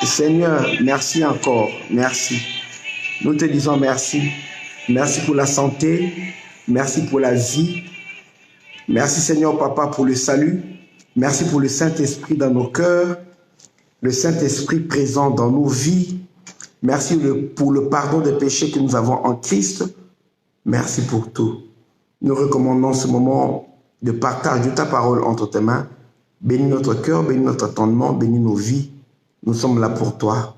Seigneur, merci encore. Merci. Nous te disons merci. Merci pour la santé. Merci pour la vie. Merci Seigneur Papa pour le salut. Merci pour le Saint-Esprit dans nos cœurs. Le Saint-Esprit présent dans nos vies. Merci pour le pardon des péchés que nous avons en Christ. Merci pour tout. Nous recommandons ce moment de partage de ta parole entre tes mains. Bénis notre cœur, bénis notre entendement, bénis nos vies. Nous sommes là pour toi.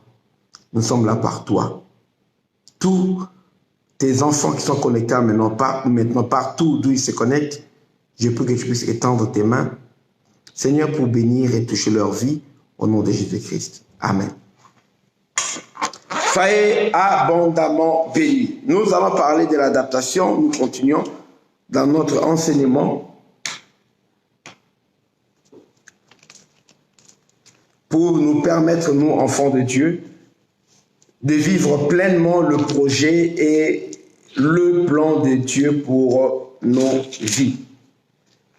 Nous sommes là par toi. Tous tes enfants qui sont connectés maintenant partout d'où ils se connectent, je prie que tu puisses étendre tes mains, Seigneur, pour bénir et toucher leur vie, au nom de Jésus-Christ. Amen. Soyez abondamment bénis. Nous allons parler de l'adaptation. Nous continuons dans notre enseignement pour nous permettre, nous, enfants de Dieu, de vivre pleinement le projet et le plan de Dieu pour nos vies.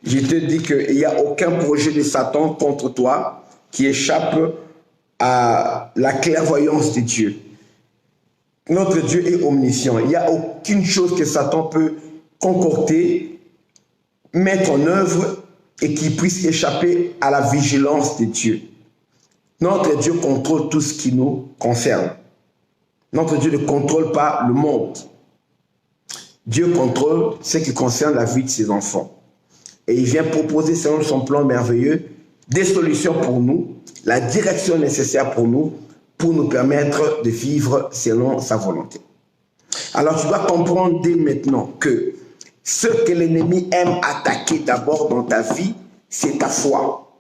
Je te dis qu'il n'y a aucun projet de Satan contre toi qui échappe à la clairvoyance de Dieu. Notre Dieu est omniscient. Il n'y a aucune chose que Satan peut concocter, mettre en œuvre et qui puisse échapper à la vigilance de Dieu. Notre Dieu contrôle tout ce qui nous concerne. Notre Dieu ne contrôle pas le monde. Dieu contrôle ce qui concerne la vie de ses enfants. Et il vient proposer selon son plan merveilleux des solutions pour nous, la direction nécessaire pour nous permettre de vivre selon sa volonté. Alors tu dois comprendre dès maintenant que ce que l'ennemi aime attaquer d'abord dans ta vie, c'est ta foi.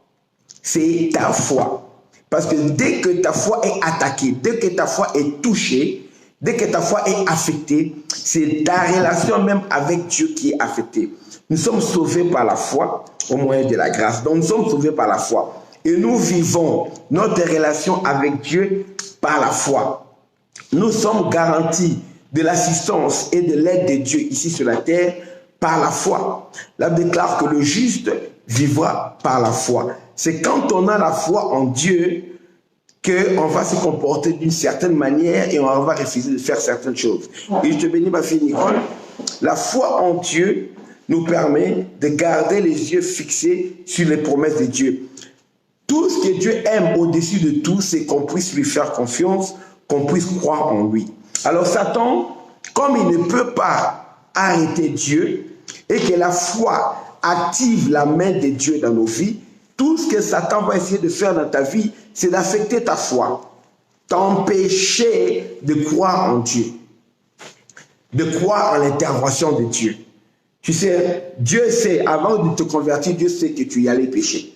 C'est ta foi. Parce que dès que ta foi est attaquée, dès que ta foi est touchée, dès que ta foi est affectée, c'est ta relation même avec Dieu qui est affectée. Nous sommes sauvés par la foi au moyen de la grâce. Donc nous sommes sauvés par la foi. Et nous vivons notre relation avec Dieu par la foi. Nous sommes garantis de l'assistance et de l'aide de Dieu ici sur la terre par la foi. La Bible déclare que le juste vivra par la foi. C'est quand on a la foi en Dieu qu'on va se comporter d'une certaine manière et on va refuser de faire certaines choses. Et je te bénis, ma fille Nicole. La foi en Dieu nous permet de garder les yeux fixés sur les promesses de Dieu. Tout ce que Dieu aime au-dessus de tout, c'est qu'on puisse lui faire confiance, qu'on puisse croire en lui. Alors Satan, comme il ne peut pas arrêter Dieu et que la foi active la main de Dieu dans nos vies, tout ce que Satan va essayer de faire dans ta vie, c'est d'affecter ta foi, t'empêcher de croire en Dieu, de croire en l'intervention de Dieu. Tu sais, Dieu sait, avant de te convertir, Dieu sait que tu y allais pécher.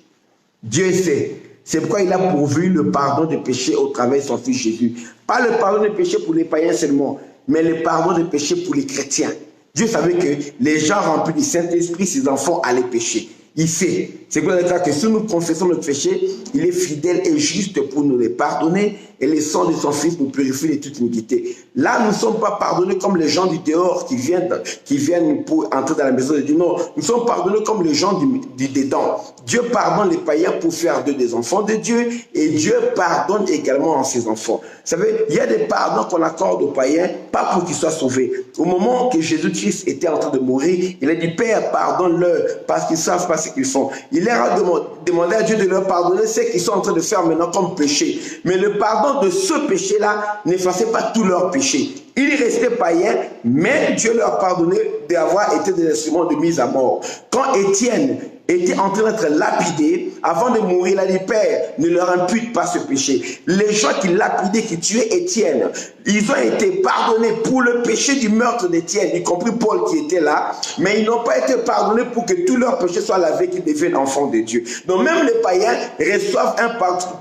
Dieu sait. C'est pourquoi il a pourvu le pardon des péchés au travers de son Fils Jésus. Pas le pardon des péchés pour les païens seulement, mais le pardon des péchés pour les chrétiens. Dieu savait que les gens remplis du Saint-Esprit, ses enfants allaient pécher. Il sait. C'est pour ça que si nous confessons notre péché, il est fidèle et juste pour nous les pardonner et le sang de son Fils nous purifie de toute iniquité. Là, nous ne sommes pas pardonnés comme les gens du dehors qui viennent pour entrer dans la maison de Dieu. Non, nous sommes pardonnés comme les gens du dedans. Dieu pardonne les païens pour faire d'eux des enfants de Dieu et Dieu pardonne également ses enfants. Vous savez, il y a des pardons qu'on accorde aux païens, pas pour qu'ils soient sauvés. Au moment que Jésus-Christ était en train de mourir, il a dit, Père, pardonne-leur parce qu'ils ne savent pas ce qu'ils font. Il leur a demandé à Dieu de leur pardonner ce qu'ils sont en train de faire maintenant comme péché. Mais le pardon de ce péché-là n'effaçait pas tous leurs péchés. Ils restaient païens, mais Dieu leur pardonnait d'avoir été des instruments de mise à mort. Quand Étienne était en train d'être lapidé, avant de mourir, il a dit, Père, ne leur impute pas ce péché. Les gens qui lapidaient, qui tuaient Étienne, ils ont été pardonnés pour le péché du meurtre d'Étienne, y compris Paul qui était là, mais ils n'ont pas été pardonnés pour que tous leurs péchés soient lavés, qu'ils deviennent enfants de Dieu. Donc même les païens reçoivent un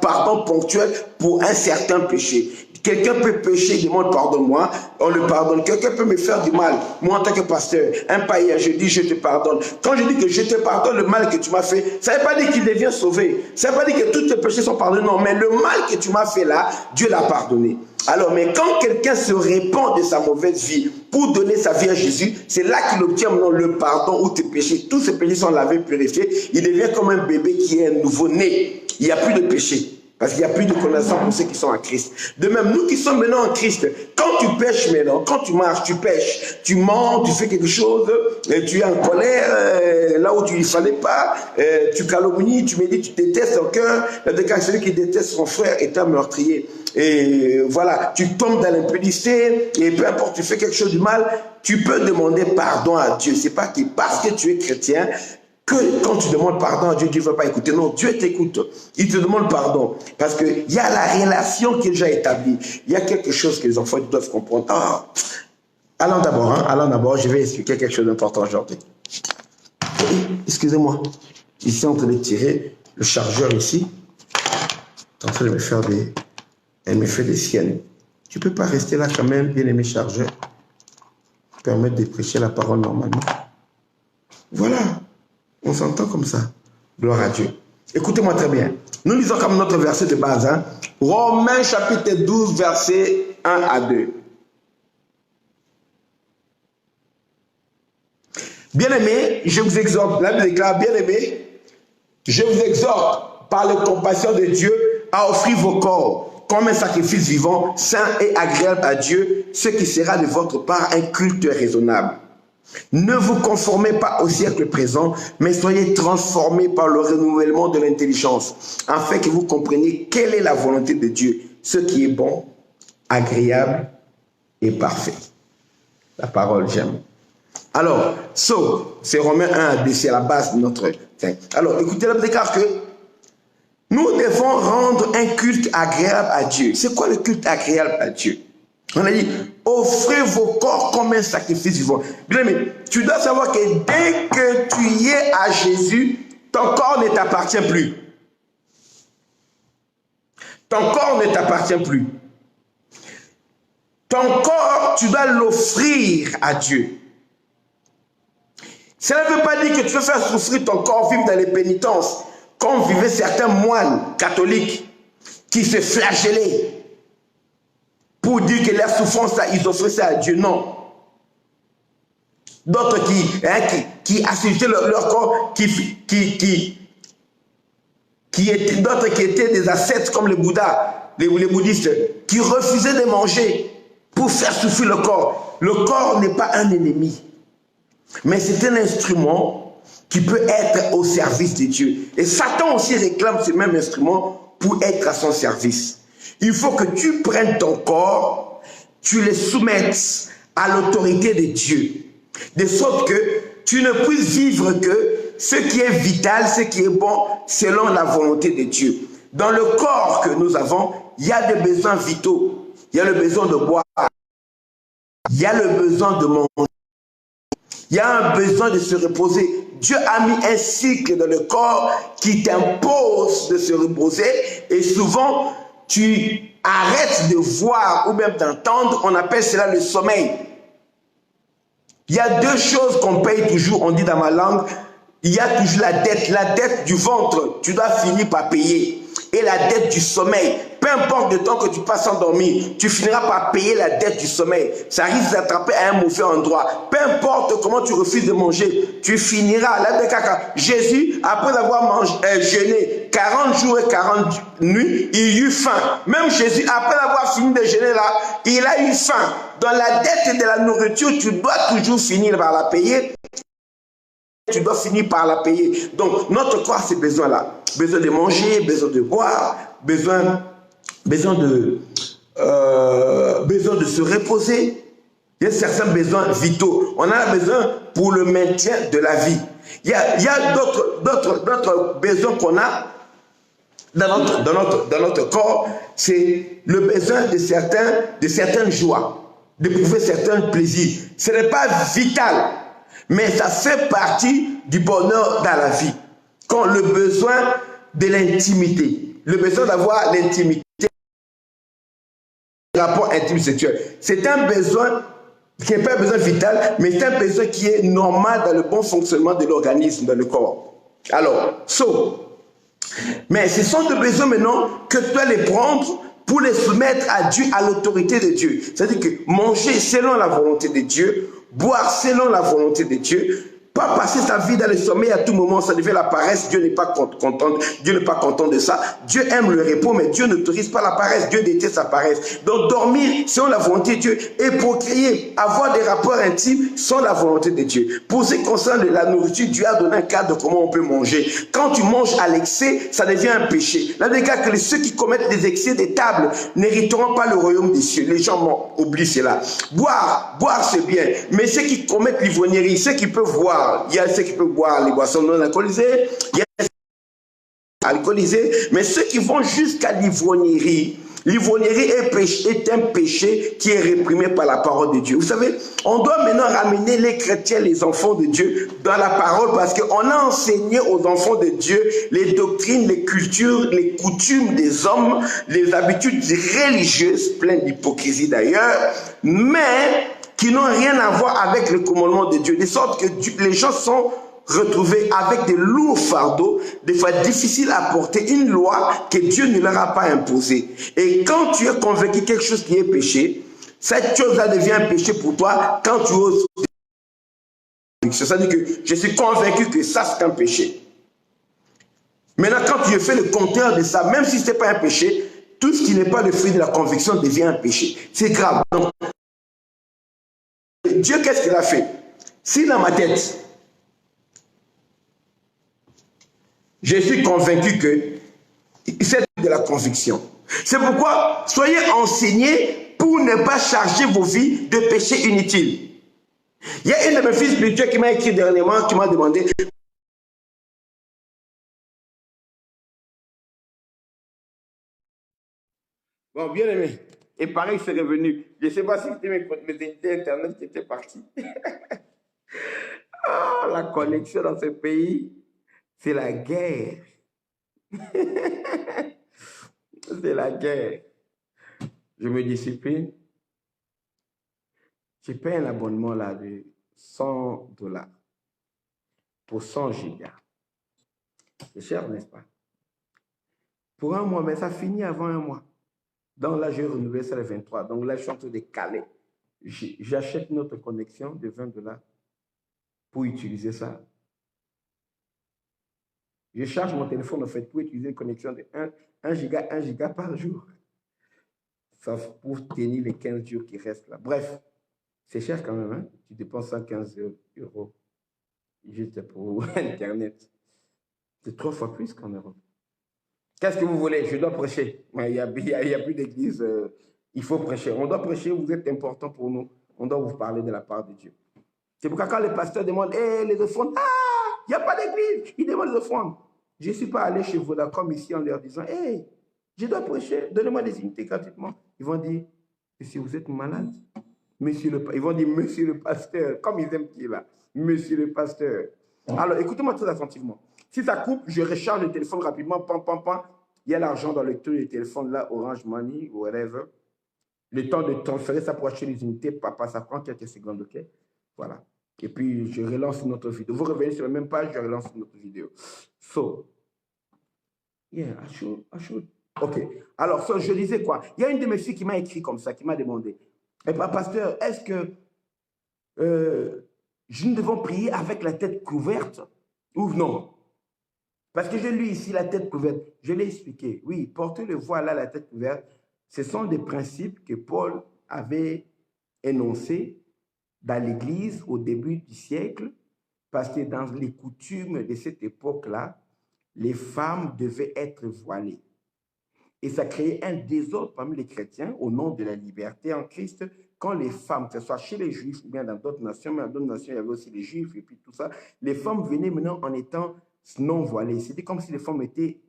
pardon ponctuel pour un certain péché. Quelqu'un peut pécher, il demande pardonne-moi, on le pardonne. Quelqu'un peut me faire du mal, moi en tant que pasteur, un païen, je dis je te pardonne. Quand je dis que je te pardonne le mal que tu m'as fait, ça ne veut pas dire qu'il devient sauvé. Ça ne veut pas dire que tous tes péchés sont pardonnés, non, mais le mal que tu m'as fait là, Dieu l'a pardonné. Alors, mais quand quelqu'un se répand de sa mauvaise vie pour donner sa vie à Jésus, c'est là qu'il obtient maintenant le pardon ou tes péchés. Tous ces péchés sont lavés, purifiés. Il devient comme un bébé qui est un nouveau-né. Il n'y a plus de péché. Parce qu'il n'y a plus de connaissance pour ceux qui sont en Christ. De même, nous qui sommes maintenant en Christ, quand tu pêches maintenant, quand tu marches, tu pêches, tu mens, tu fais quelque chose, et tu es en colère, là où tu ne fallait pas, tu calomnies, tu me dis, tu détestes ton cœur, celui qui déteste son frère est un meurtrier. Et voilà, tu tombes dans l'impudicité, et peu importe, tu fais quelque chose de mal, tu peux demander pardon à Dieu. C'est pas que parce que tu es chrétien, que quand tu demandes pardon à Dieu, Dieu ne va pas écouter. Non, Dieu t'écoute. Il te demande pardon. Parce qu'il y a la relation qui est déjà établie. Il y a quelque chose que les enfants doivent comprendre. Ah, allons d'abord, je vais expliquer quelque chose d'important aujourd'hui. Excusez-moi. Ici, en train de tirer le chargeur ici. Tu es en train de me faire des... Elle me fait des siennes. Tu ne peux pas rester là quand même, bien aimé chargeur. Permettre de prêcher la parole normalement. Voilà. On s'entend comme ça. Gloire à Dieu. Écoutez-moi très bien. Nous lisons comme notre verset de base. Hein? Romains chapitre 12, versets 1 à 2. Bien-aimés, je vous exhorte, la Bible déclare, bien-aimés, je vous exhorte par la compassion de Dieu à offrir vos corps comme un sacrifice vivant, saint et agréable à Dieu, ce qui sera de votre part un culte raisonnable. Ne vous conformez pas au siècle présent, mais soyez transformés par le renouvellement de l'intelligence, afin que vous compreniez quelle est la volonté de Dieu, ce qui est bon, agréable et parfait. La parole, j'aime. Alors, c'est Romains 1 à 2, c'est la base de notre texte. Alors, écoutez, la déclare que nous devons rendre un culte agréable à Dieu. C'est quoi le culte agréable à Dieu? On a dit, offrez vos corps comme un sacrifice vivant. Bien aimé, tu dois savoir que dès que tu y es à Jésus, ton corps ne t'appartient plus. Ton corps ne t'appartient plus. Ton corps, tu dois l'offrir à Dieu. Cela ne veut pas dire que tu veux faire souffrir ton corps, vivre dans les pénitences, comme vivaient certains moines catholiques qui se flagellaient pour dire que leur souffrance, là, ils offraient ça à Dieu. Non. D'autres qui assujettaient leur corps, d'autres qui étaient des ascètes comme les Bouddhas, les bouddhistes, qui refusaient de manger pour faire souffrir le corps. Le corps n'est pas un ennemi, mais c'est un instrument qui peut être au service de Dieu. Et Satan aussi réclame ce même instrument pour être à son service. Il faut que tu prennes ton corps, tu le soumettes à l'autorité de Dieu, de sorte que tu ne puisses vivre que ce qui est vital, ce qui est bon, selon la volonté de Dieu. Dans le corps que nous avons, il y a des besoins vitaux. Il y a le besoin de boire, il y a le besoin de manger, il y a un besoin de se reposer. Dieu a mis un cycle dans le corps qui t'impose de se reposer, et souvent, tu arrêtes de voir ou même d'entendre, on appelle cela le sommeil. Il y a deux choses qu'on paye toujours, on dit dans ma langue, il y a toujours la dette du ventre, tu dois finir par payer, et la dette du sommeil. Peu importe le temps que tu passes endormi, tu finiras par payer la dette du sommeil. Ça risque d'attraper à un mauvais endroit. Peu importe comment tu refuses de manger, tu finiras. Jésus, après avoir jeûné 40 jours et 40 nuits, il eut faim. Même Jésus, après avoir fini de jeûner là, il a eu faim. Dans la dette de la nourriture, tu dois toujours finir par la payer. Tu dois finir par la payer. Donc, notre corps a ces besoins-là. Besoin de manger, besoin de boire, besoin de se reposer. Il y a certains besoins vitaux. On a besoin pour le maintien de la vie. Il y a d'autres besoins qu'on a dans notre corps. C'est le besoin de certaines joies, d'éprouver certains plaisirs. Ce n'est pas vital, mais ça fait partie du bonheur dans la vie. Quand le besoin de l'intimité, le besoin d'avoir l'intimité, rapport intime sexuel, c'est un besoin qui n'est pas un besoin vital, mais c'est un besoin qui est normal dans le bon fonctionnement de l'organisme, dans le corps. Alors, mais ce sont des besoins maintenant que tu dois les prendre pour les soumettre à Dieu, à l'autorité de Dieu. C'est-à-dire que manger selon la volonté de Dieu, boire selon la volonté de Dieu, Pas passer sa vie dans le sommeil à tout moment, ça devient la paresse. Dieu n'est pas content. Dieu n'est pas content de ça. Dieu aime le repos, mais Dieu n'autorise pas la paresse. Dieu déteste la paresse. Donc dormir selon la volonté de Dieu et procréer, avoir des rapports intimes sans la volonté de Dieu. Pour ce qui concerne la nourriture, Dieu a donné un cadre de comment on peut manger. Quand tu manges à l'excès, ça devient un péché. Là, des cas que ceux qui commettent des excès des tables n'hériteront pas le royaume des cieux. Les gens oublient cela. Boire c'est bien, mais ceux qui commettent l'ivrognerie, ceux qui peuvent boire, il y a ceux qui peuvent boire les boissons non alcoolisées, il y a ceux qui sont alcoolisés, mais ceux qui vont jusqu'à l'ivrognerie, l'ivrognerie est un péché qui est réprimé par la parole de Dieu. Vous savez, on doit maintenant ramener les chrétiens, les enfants de Dieu, dans la parole, parce qu'on a enseigné aux enfants de Dieu les doctrines, les cultures, les coutumes des hommes, les habitudes religieuses, pleines d'hypocrisie d'ailleurs, mais qui n'ont rien à voir avec le commandement de Dieu, de sorte que les gens sont retrouvés avec des lourds fardeaux, des fois difficiles à porter, une loi que Dieu ne leur a pas imposée. Et quand tu es convaincu quelque chose qui est péché, cette chose-là devient un péché pour toi quand tu oses. C'est-à-dire que je suis convaincu que ça c'est un péché. Maintenant, quand tu fais le compteur de ça, même si ce n'est pas un péché, tout ce qui n'est pas le fruit de la conviction devient un péché. C'est grave. Donc, Dieu, qu'est-ce qu'il a fait? Si dans ma tête, je suis convaincu que c'est de la conviction. C'est pourquoi soyez enseignés pour ne pas charger vos vies de péchés inutiles. Il y a une de mes filles spirituelles qui m'a écrit dernièrement, qui m'a demandé. Bon, bien aimé. Et pareil, c'est revenu. Je ne sais pas si c'était mes unités Internet qui étaient partis. Oh, la connexion dans ce pays, c'est la guerre. C'est la guerre. Je me discipline. Je paye un abonnement là de $100 pour 100 gigas. C'est cher, n'est-ce pas? Pour un mois, mais ça finit avant un mois. Donc là, j'ai renouvelé ça le 23. Donc là, je suis en train de caler. J'achète notre connexion de $20 pour utiliser ça. Je charge mon téléphone en fait pour utiliser une connexion de 1 giga par jour. Ça pour tenir les 15 jours qui restent là. Bref, c'est cher quand même. Hein? Tu dépenses 115 € juste pour Internet. C'est 3 fois plus qu'en Europe. Qu'est-ce que vous voulez? Je dois prêcher. Il n'y a plus d'église. Il faut prêcher. On doit prêcher. Vous êtes important pour nous. On doit vous parler de la part de Dieu. C'est pourquoi quand les pasteurs demandent les offrandes, il n'y a pas d'église. Ils demandent les offrandes. Je ne suis pas allé chez Vodacom ici en leur disant, je dois prêcher. Donnez-moi des unités gratuitement. Ils vont dire, si vous êtes malade, ils vont dire, monsieur le pasteur, comme ils aiment dire là, monsieur le pasteur. Alors, écoutez-moi très attentivement. Si ça coupe, je recharge le téléphone rapidement, pam, pam, pam. Il y a l'argent dans le truc de téléphone là, Orange Money, whatever. Le temps de transférer ça pour acheter les unités, papa, ça prend quelques secondes, ok? Voilà. Et puis, je relance notre vidéo. Vous revenez sur la même page, je relance notre vidéo. So, yeah, I should. Ok. Alors, so, je disais quoi? Il y a une de mes filles qui m'a écrit comme ça, qui m'a demandé, pasteur, est-ce que nous devons prier avec la tête couverte ou non? Parce que j'ai lu ici la tête couverte. Je l'ai expliqué. Oui, porter le voile à la tête couverte, ce sont des principes que Paul avait énoncés dans l'Église au début du siècle, parce que dans les coutumes de cette époque-là, les femmes devaient être voilées. Et ça créait un désordre parmi les chrétiens au nom de la liberté en Christ, quand les femmes, que ce soit chez les Juifs ou bien dans d'autres nations, mais dans d'autres nations, il y avait aussi les Juifs et puis tout ça, les femmes venaient maintenant en étant non voilées. C'était comme si les femmes étaient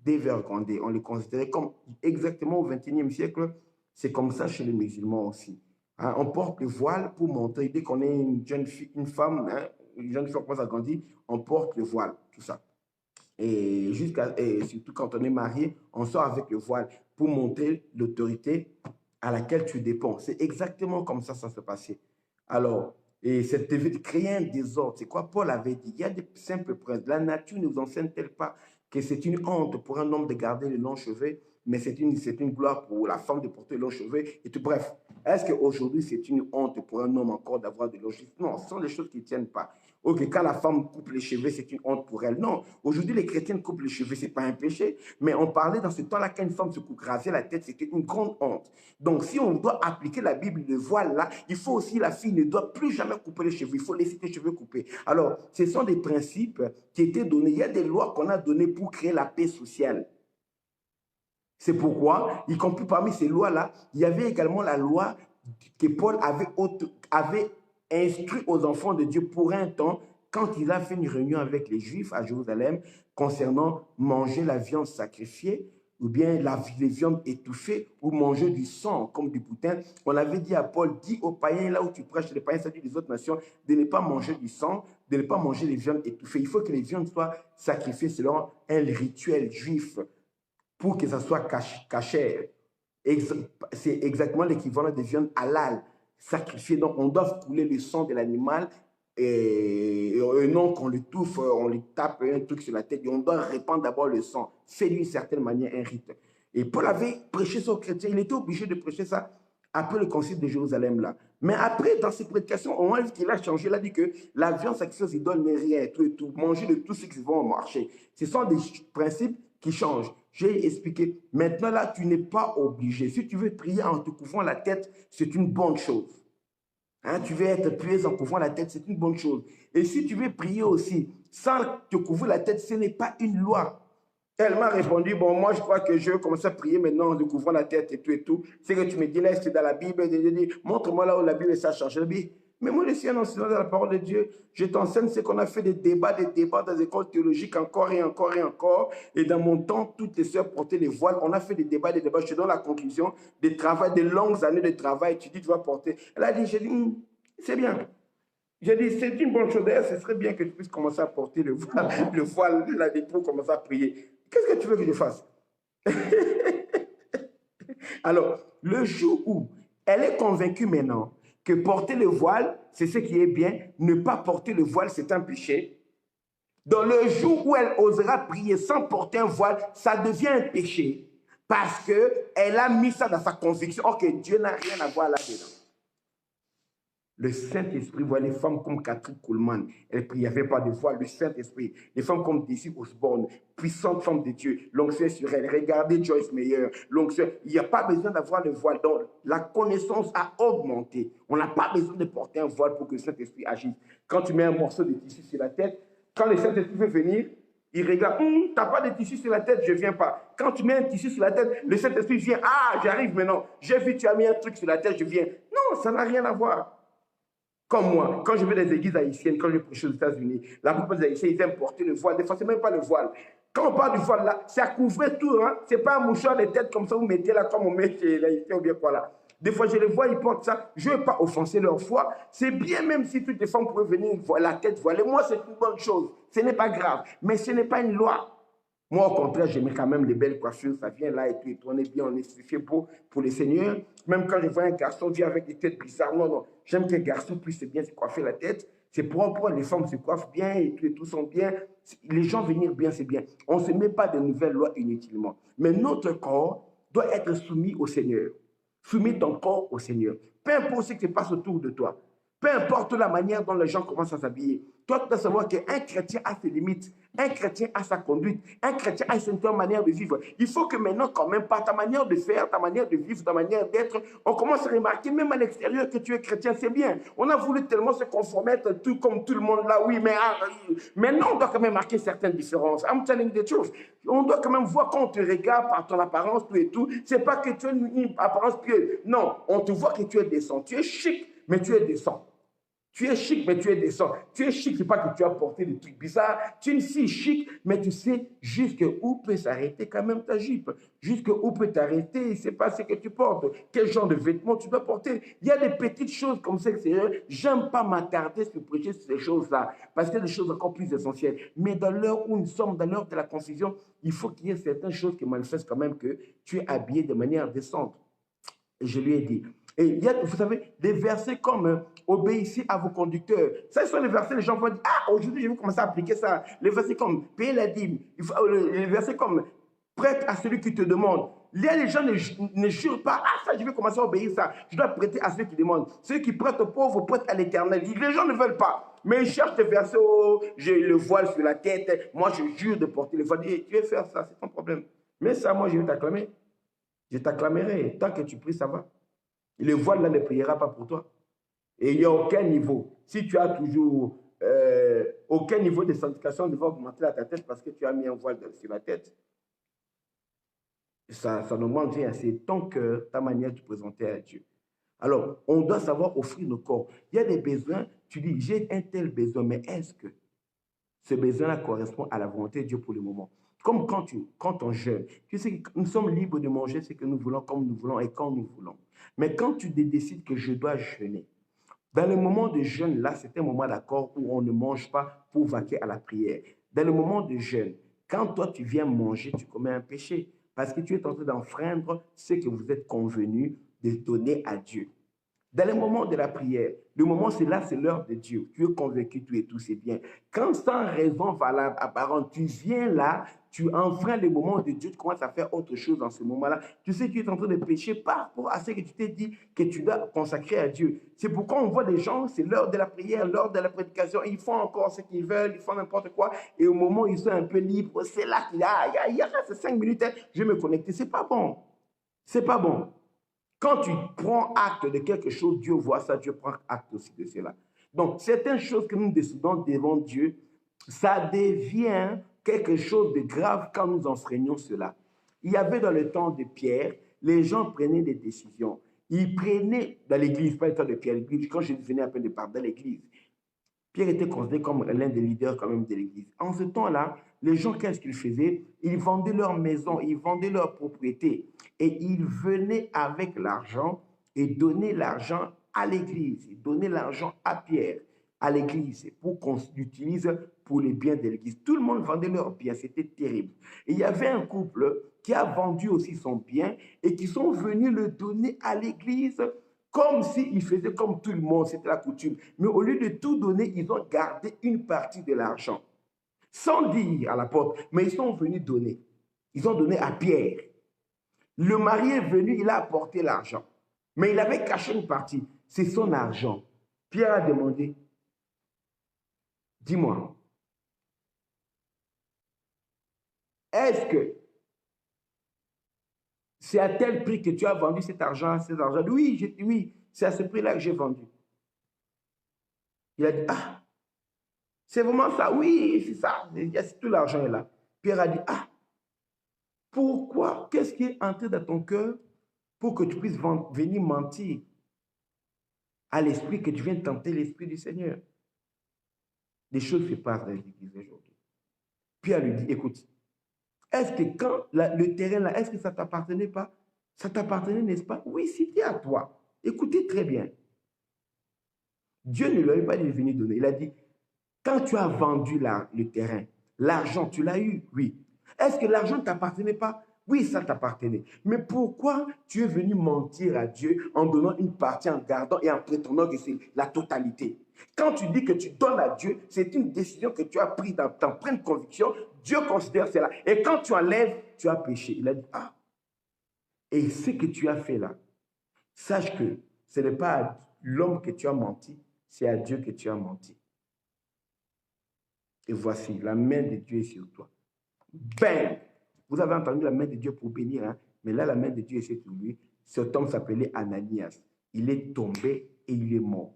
dévergondées. On les considérait comme exactement au XXIe siècle, c'est comme ça chez les musulmans aussi. Hein, on porte le voile pour montrer, dès qu'on est une jeune fille, une femme, hein, une jeune fille qui commence à grandir, on porte le voile, tout ça. Et surtout quand on est marié, on sort avec le voile pour montrer l'autorité à laquelle tu dépends. C'est exactement comme ça se passait. Alors, et cette créer un désordre, c'est quoi Paul avait dit? Il y a des simples preuves. La nature ne nous enseigne-t-elle pas que c'est une honte pour un homme de garder les longs cheveux mais c'est une gloire pour la femme de porter de longs cheveux. Et tout. Bref, est-ce qu'aujourd'hui, c'est une honte pour un homme encore d'avoir de longs cheveux? Non, ce sont des choses qui ne tiennent pas. Ok, quand la femme coupe les cheveux, c'est une honte pour elle. Non, aujourd'hui, les chrétiennes coupent les cheveux, ce n'est pas un péché. Mais on parlait dans ce temps-là, quand une femme se coupe raser la tête, c'était une grande honte. Donc, si on doit appliquer la Bible, le voile là, il faut aussi, la fille ne doit plus jamais couper les cheveux. Il faut laisser les cheveux coupés. Alors, ce sont des principes qui étaient donnés. Il y a des lois qu'on a données pour créer la paix sociale. C'est pourquoi, y compris parmi ces lois-là, il y avait également la loi que Paul avait instruit aux enfants de Dieu pour un temps, quand il a fait une réunion avec les Juifs à Jérusalem concernant manger la viande sacrifiée ou bien les viandes étouffées ou manger du sang comme du boutin. On avait dit à Paul, dis aux païens, là où tu prêches les païens, c'est-à-dire les autres nations, de ne pas manger du sang, de ne pas manger les viandes étouffées. Il faut que les viandes soient sacrifiées selon un rituel juif pour que ça soit caché. C'est exactement l'équivalent des viandes halal sacrifiées. Donc, on doit couler le sang de l'animal et non qu'on le touffe, on lui tape un truc sur la tête et on doit répandre d'abord le sang. C'est d'une certaine manière un rite. Et Paul avait prêché ça aux chrétiens. Il était obligé de prêcher ça après le concile de Jérusalem là. Mais après, dans ses prédications, on voit qu'il a changé. Il a dit que la viande sacrifiée aux idoles n'est rien, tout et tout. Manger de tout ce qui vont au marché. Ce sont des principes qui changent. J'ai expliqué. Maintenant, là, tu n'es pas obligé. Si tu veux prier en te couvrant la tête, c'est une bonne chose. Hein, tu veux être prié en couvrant la tête, c'est une bonne chose. Et si tu veux prier aussi sans te couvrir la tête, ce n'est pas une loi. Elle m'a répondu, bon, moi, je crois que je vais commencer à prier maintenant en te couvrant la tête et tout et tout. C'est que tu me dis, là, c'est dans la Bible. Je dis, montre-moi là où la Bible, ça change. Je dis, mais moi, je suis un enseignant de la parole de Dieu. Je t'enseigne ce qu'on a fait des débats dans les écoles théologiques encore et encore et encore. Et dans mon temps, toutes les sœurs portaient les voiles. On a fait des débats. Je te donne la conclusion des longues années de travail. Tu dis, tu vas porter. Elle a dit, j'ai dit, c'est bien. J'ai dit, c'est une bonne chose. D'ailleurs, ce serait bien que tu puisses commencer à porter le voile là, pour commencer à prier. Qu'est-ce que tu veux que je fasse? Alors, le jour où elle est convaincue maintenant que porter le voile, c'est ce qui est bien, ne pas porter le voile, c'est un péché. Dans le jour où elle osera prier sans porter un voile, ça devient un péché. Parce qu'elle a mis ça dans sa conviction. Ok, Dieu n'a rien à voir là-dedans. Le Saint-Esprit voit les femmes comme Catherine Kuhlman. Elle ne priait pas de voile. Le Saint-Esprit. Les femmes comme Daisy Osborne, puissante femme de Dieu. L'onction sur elle. Regardez Joyce Meyer. L'onction. Il n'y a pas besoin d'avoir le voile. Donc, la connaissance a augmenté. On n'a pas besoin de porter un voile pour que le Saint-Esprit agisse. Quand tu mets un morceau de tissu sur la tête, quand le Saint-Esprit veut venir, il regarde, tu n'as pas de tissu sur la tête, je ne viens pas. Quand tu mets un tissu sur la tête, le Saint-Esprit vient, ah, j'arrive maintenant. J'ai vu, tu as mis un truc sur la tête, je viens. Non, ça n'a rien à voir. Comme moi, quand je vais dans les églises haïtiennes, quand je prêche aux États-Unis, la plupart des Haïtiens, ils aiment porter le voile. Des fois, ce n'est même pas le voile. Quand on parle du voile là, c'est à couvrir tout. Hein? Ce n'est pas un mouchoir de tête comme ça, vous mettez là, comme on met chez les Haïtiens ou bien quoi là. Des fois, je les vois, ils portent ça. Je ne veux pas offenser leur foi. C'est bien même si toutes les femmes pouvaient venir la tête voilée. Moi, c'est une bonne chose. Ce n'est pas grave. Mais ce n'est pas une loi. Moi, au contraire, j'aimais quand même les belles coiffures. Ça vient là et tout. On est bien, on est fait pour les seigneurs. Même quand je vois un garçon vient avec des têtes bizarres. Non, non. J'aime qu'un garçon puisse bien se coiffer la tête. C'est propre. Les femmes se coiffent bien et tout sont bien. Les gens venir bien, c'est bien. On ne se met pas de nouvelles lois inutilement. Mais notre corps doit être soumis au Seigneur. Soumis ton corps au Seigneur. Peu importe ce qui se passe autour de toi. Peu importe la manière dont les gens commencent à s'habiller. Toi, tu dois savoir qu'un chrétien a ses limites. Un chrétien a sa conduite. Un chrétien a une certaine manière de vivre. Il faut que maintenant, quand même, par ta manière de faire, ta manière de vivre, ta manière d'être, on commence à remarquer, même à l'extérieur, que tu es chrétien, c'est bien. On a voulu tellement se conformer, tout comme tout le monde là, oui, mais maintenant, on doit quand même marquer certaines différences. I'm telling the truth. On doit quand même voir quand on te regarde par ton apparence, tout et tout. C'est pas que tu as une apparence pieuse. Non, on te voit que tu es décent. Tu es chic, mais tu es décent. Tu es chic, mais tu es décent. Tu es chic, c'est pas que tu as porté des trucs bizarres. Tu es une fille chic, mais tu sais jusqu'où peut s'arrêter quand même ta jupe. Jusqu'où peut t'arrêter, c'est pas ce que tu portes. Quel genre de vêtements tu dois porter. Il y a des petites choses comme ça. J'aime pas m'attarder sur prêcher sur ces choses-là, parce qu'il y a des choses encore plus essentielles. Mais dans l'heure où nous sommes, dans l'heure de la confusion, il faut qu'il y ait certaines choses qui manifestent quand même que tu es habillé de manière décente. Et je lui ai dit. Et il y a, vous savez, des versets comme obéissez à vos conducteurs. Ça, ce sont les versets, les gens vont dire, ah, aujourd'hui, je vais commencer à appliquer ça. Les versets comme payez la dîme. Les versets comme prête à celui qui te demande. Les gens ne jurent pas, ah ça, je vais commencer à obéir ça. Je dois prêter à ceux qui demandent. Ceux qui prêtent aux pauvres prêtent à l'Éternel. Les gens ne veulent pas. Mais ils cherchent des versets, oh, j'ai le voile sur la tête. Moi, je jure de porter le voile. Et tu veux faire ça, c'est ton problème. Mais ça, moi, je vais t'acclamer. Je t'acclamerai. Tant que tu pries, ça va. Et le voile là ne priera pas pour toi. Et il n'y a aucun niveau. Si tu as toujours aucun niveau de sanctification ne va augmenter à ta tête parce que tu as mis un voile sur la tête. Ça ne demande rien. C'est ton cœur, ta manière de te présenter à Dieu. Alors, on doit savoir offrir nos corps. Il y a des besoins. Tu dis, j'ai un tel besoin, mais est-ce que ce besoin-là correspond à la volonté de Dieu pour le moment? Comme quand on jeûne, tu sais que nous sommes libres de manger ce que nous voulons, comme nous voulons et quand nous voulons. Mais quand tu décides que je dois jeûner, dans le moment de jeûne, là, c'est un moment d'accord où on ne mange pas pour vaquer à la prière. Dans le moment de jeûne, quand toi tu viens manger, tu commets un péché parce que tu es en train d'enfreindre ce que vous êtes convenu de donner à Dieu. Dans le moment de la prière, le moment c'est là, c'est l'heure de Dieu. Tu es convaincu, tout et tout, c'est bien. Quand sans raison valable, apparente, tu viens là, tu enfreins le moment de Dieu, tu commences à faire autre chose dans ce moment-là. Tu sais que tu es en train de pécher par rapport à ce que tu t'es dit que tu dois consacrer à Dieu. C'est pourquoi on voit des gens, c'est l'heure de la prière, l'heure de la prédication, ils font encore ce qu'ils veulent, ils font n'importe quoi, et au moment où ils sont un peu libres, c'est là qu'il y a 5 minutes, je vais me connecter. C'est pas bon. C'est pas bon. Quand tu prends acte de quelque chose, Dieu voit ça, Dieu prend acte aussi de cela. Donc, certaines choses que nous décidons devant Dieu, ça devient quelque chose de grave quand nous enfreignons cela. Il y avait dans le temps de Pierre, les gens prenaient des décisions. Ils prenaient dans l'église, pas le temps de Pierre, l'église, quand je venais à peine de parler dans l'église, Pierre était considéré comme l'un des leaders quand même de l'église. En ce temps-là, les gens, qu'est-ce qu'ils faisaient? Ils vendaient leur maison, ils vendaient leur propriété et ils venaient avec l'argent et donnaient l'argent à l'église. Ils donnaient l'argent à Pierre, à l'église, pour qu'on l'utilise pour les biens de l'église. Tout le monde vendait leurs biens, c'était terrible. Et il y avait un couple qui a vendu aussi son bien et qui sont venus le donner à l'église comme s'ils faisaient comme tout le monde, c'était la coutume. Mais au lieu de tout donner, ils ont gardé une partie de l'argent. Sans dire à la porte, mais ils sont venus donner. Ils ont donné à Pierre. Le mari est venu, il a apporté l'argent. Mais il avait caché une partie. C'est son argent. Pierre a demandé, dis-moi, est-ce que c'est à tel prix que tu as vendu cet argent? Oui, oui, c'est à ce prix-là que j'ai vendu. Il a dit, ah, c'est vraiment ça? Oui, c'est ça. Tout l'argent est là. Pierre a dit, ah, pourquoi? Qu'est-ce qui est entré dans ton cœur pour que tu puisses venir mentir à l'esprit, que tu viennes tenter l'esprit du Seigneur? Des choses se passent dans l'église aujourd'hui. Pierre lui dit, écoute, est-ce que quand le terrain là, est-ce que ça ne t'appartenait pas? Ça t'appartenait, n'est-ce pas? Oui, c'était à toi. Écoutez très bien. Dieu ne lui avait pas dit de venir donner. Il a dit, quand tu as vendu le terrain, l'argent, tu l'as eu? Oui. Est-ce que l'argent ne t'appartenait pas? Oui, ça t'appartenait. Mais pourquoi tu es venu mentir à Dieu en donnant une partie, en gardant et en prétendant que c'est la totalité? Quand tu dis que tu donnes à Dieu, c'est une décision que tu as prise dans ta pleine conviction. Dieu considère cela. Et quand tu enlèves, tu as péché. Il a dit, ah, et ce que tu as fait là, sache que ce n'est pas à l'homme que tu as menti, c'est à Dieu que tu as menti. Et voici, la main de Dieu est sur toi. Ben, vous avez entendu la main de Dieu pour bénir, hein? Mais là, la main de Dieu est sur lui. Cet homme s'appelait Ananias. Il est tombé et il est mort.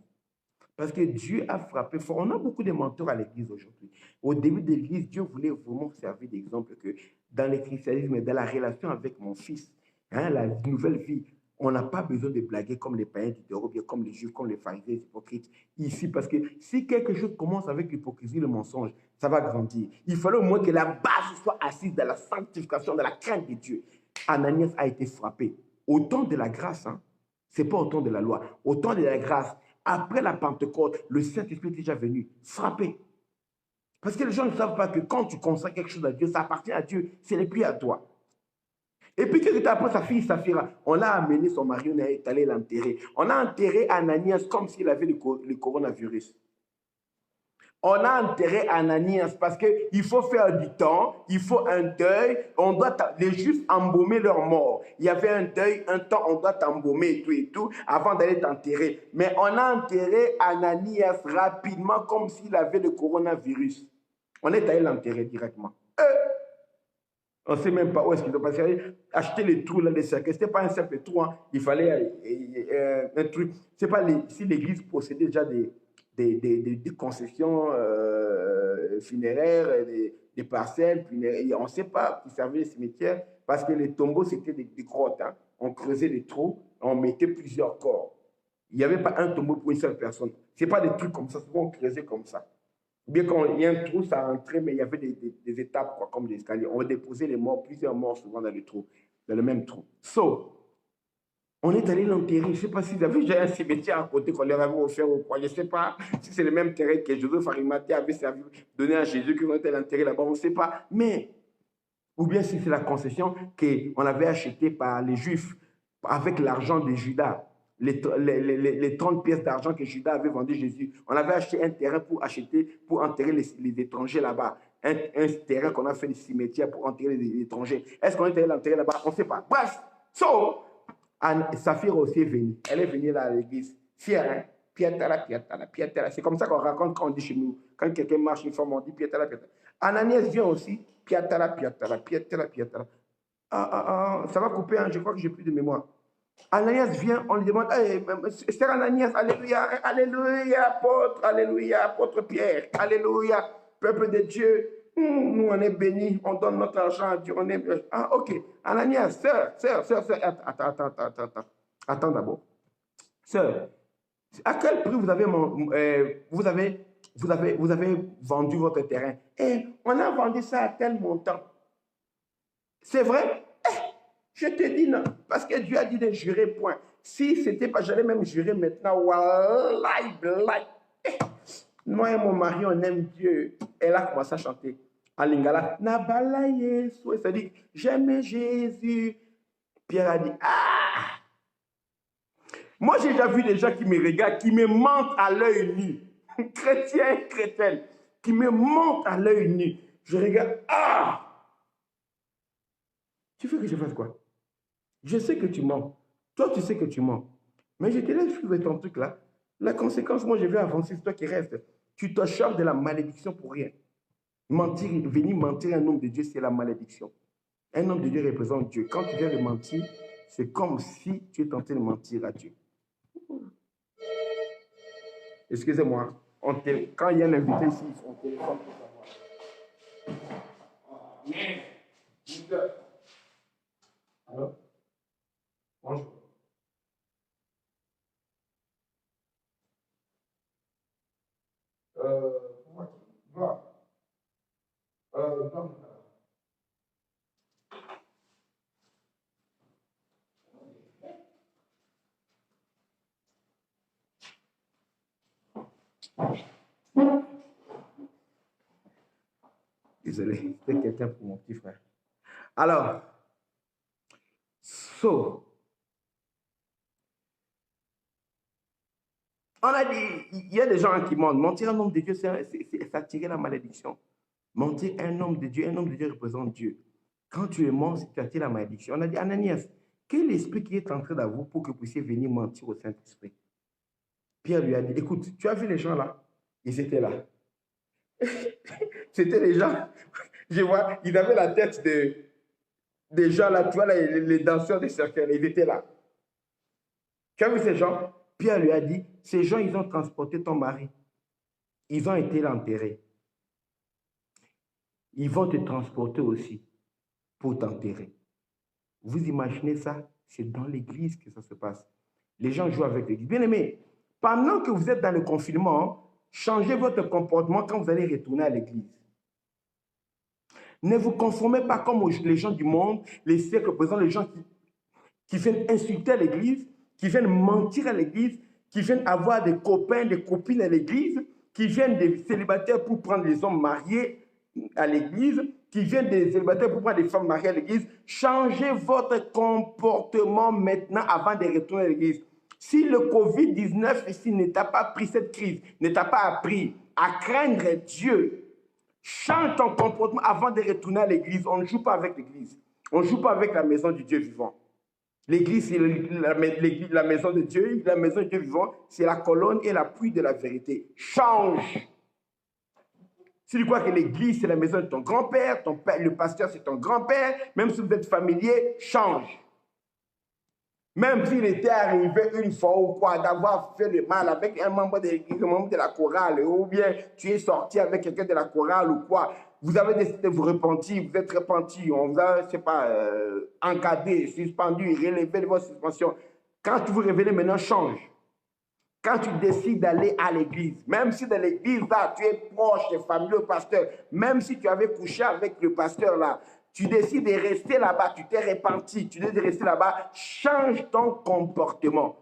Parce que Dieu a frappé fort. On a beaucoup de mentors à l'église aujourd'hui. Au début de l'église, Dieu voulait vraiment servir d'exemple que dans le christianisme, dans la relation avec mon fils, hein, la nouvelle vie, on n'a pas besoin de blaguer comme les païens d'Europe, comme les juifs, comme les pharisiens, les hypocrites ici. Parce que si quelque chose commence avec l'hypocrisie, le mensonge, ça va grandir. Il fallait au moins que la base soit assise dans la sanctification, dans la crainte de Dieu. Ananias a été frappé. Au temps de la grâce, hein, ce n'est pas au temps de la loi. Au temps de la grâce, après la Pentecôte, le Saint-Esprit est déjà venu frapper. Parce que les gens ne savent pas que quand tu consacres quelque chose à Dieu, ça appartient à Dieu, ce n'est plus à toi. Et puis, qu'est-ce que tu as après sa fille Saphira? On l'a amené, son mari, on est allé l'enterrer. On a enterré Ananias comme s'il avait le coronavirus. On a enterré Ananias parce qu'il faut faire du temps, il faut un deuil, on doit les Juifs embaumer leur mort. Il y avait un deuil, un temps, on doit t'embaumer et tout, avant d'aller t'enterrer. Mais on a enterré Ananias rapidement comme s'il avait le coronavirus. On est allé l'enterrer directement. On ne sait même pas où est-ce qu'ils ont passé. Acheter les trous là, des cercueils. Ce n'était pas un simple trou. Hein. Il fallait un truc. C'est pas si l'église possédait déjà des concessions funéraires, des parcelles funéraires. On ne sait pas qui servaient les cimetières parce que les tombeaux, c'était des grottes. Hein. On creusait des trous, on mettait plusieurs corps. Il n'y avait pas un tombeau pour une seule personne. Ce n'est pas des trucs comme ça. Souvent, on creusait comme ça. Bien qu'il y ait un trou, ça rentrait, mais il y avait des étapes, quoi, comme des escaliers. On déposait les morts, plusieurs morts souvent dans le trou, dans le même trou. On est allé l'enterrer. Je ne sais pas s'ils avaient déjà un cimetière à côté qu'on leur avait offert ou quoi. Je ne sais pas si c'est le même terrain que Joseph Arimathée avait servi, donné à Jésus, qu'on était l'enterrer là-bas. On ne sait pas. Mais, ou bien si c'est la concession qu'on avait achetée par les Juifs avec l'argent de Judas. Les 30 pièces d'argent que Judas avait vendu Jésus. On avait acheté un terrain pour enterrer les étrangers là-bas. Un terrain qu'on a fait des cimetières pour enterrer les étrangers. Est-ce qu'on est allé l'enterrer là-bas? On ne sait pas. Bref, Saphir aussi est venue. Elle est venue là à l'église. Fière, hein? Pietala. C'est comme ça qu'on raconte quand on dit chez nous. Quand quelqu'un marche une femme, on dit Pietala. Ananias vient aussi. Pietala. Ça va couper, hein? Je crois que j'ai plus de mémoire. Ananias vient, on lui demande, hey, Sœur Ananias, alléluia, apôtre Pierre, alléluia, peuple de Dieu, nous on est bénis, on donne notre argent à Dieu, on est... Ah, ok, Ananias, sœur, attends d'abord. Sœur, à quel prix vous avez vendu votre terrain? On a vendu ça à tel montant. C'est vrai? Je te dis non, parce que Dieu a dit de jurer, point. Si c'était pas, j'allais même jurer maintenant, wallahi. Moi et mon mari, on aime Dieu. Elle a commencé à chanter. En lingala, Nabala Yesu. Ça dit, j'aime Jésus. Pierre a dit, ah! Moi, j'ai déjà vu des gens qui me regardent, qui me mentent à l'œil nu. Chrétienne, qui me mentent à l'œil nu. Je regarde, ah! Tu veux que je fasse quoi? Je sais que tu mens. Toi, tu sais que tu mens. Mais je te laisse suivre ton truc là. La conséquence, moi, je vais avancer, c'est toi qui restes. Tu te charges de la malédiction pour rien. Venir mentir à un homme de Dieu, c'est la malédiction. Un homme de Dieu représente Dieu. Quand tu viens de mentir, c'est comme si tu es tenté de mentir à Dieu. Excusez-moi. Quand il y a un invité ici, on téléphone pour savoir. Alors? Bonjour. Désolé, c'était quelqu'un pour mon petit frère. Alors, on a dit, il y a des gens qui mentent. Mentir un homme de Dieu, c'est attirer la malédiction. Mentir un homme de Dieu représente Dieu. Quand tu es mens, tu attires la malédiction. On a dit, Ananias, quel esprit qui est entré dans vous pour que vous puissiez venir mentir au Saint-Esprit? Pierre lui a dit, écoute, tu as vu les gens là? Ils étaient là. C'était les gens, je vois, ils avaient la tête des gens là, tu vois, les danseurs des cercueils, ils étaient là. Tu as vu ces gens? Pierre lui a dit, ces gens, ils ont transporté ton mari. Ils ont été l'enterrer. Ils vont te transporter aussi pour t'enterrer. Vous imaginez ça? C'est dans l'église que ça se passe. Les gens jouent avec l'église. Bien aimé, pendant que vous êtes dans le confinement, changez votre comportement quand vous allez retourner à l'église. Ne vous conformez pas comme les gens du monde, les siècles présents, les gens qui viennent insulter l'église, qui viennent mentir à l'église, qui viennent avoir des copains, des copines à l'église, qui viennent des célibataires pour prendre les hommes mariés à l'église, qui viennent des célibataires pour prendre des femmes mariées à l'église. Changez votre comportement maintenant avant de retourner à l'église. Si le Covid-19 ici ne t'a pas pris cette crise, ne t'a pas appris à craindre Dieu, change ton comportement avant de retourner à l'église. On ne joue pas avec l'église. On ne joue pas avec la maison du Dieu vivant. L'église, c'est la maison de Dieu. La maison du Dieu vivant, c'est la colonne et l'appui de la vérité. Change. Si tu crois que l'église, c'est la maison de ton grand-père, le pasteur, c'est ton grand-père, même si vous êtes familier, change. Même s'il était arrivé une fois ou quoi, d'avoir fait le mal avec un membre de l'église, un membre de la chorale, ou bien tu es sorti avec quelqu'un de la chorale ou quoi, vous avez décidé de vous repentir, vous êtes repenti, on vous a, je sais pas, encadré, suspendu, relevé de votre suspension. Quand tu vous révèles maintenant, change. Quand tu décides d'aller à l'église, même si dans l'église, là, tu es proche des familles au pasteur, même si tu avais couché avec le pasteur, là, tu décides de rester là-bas, tu t'es repenti, tu décides de rester là-bas, change ton comportement.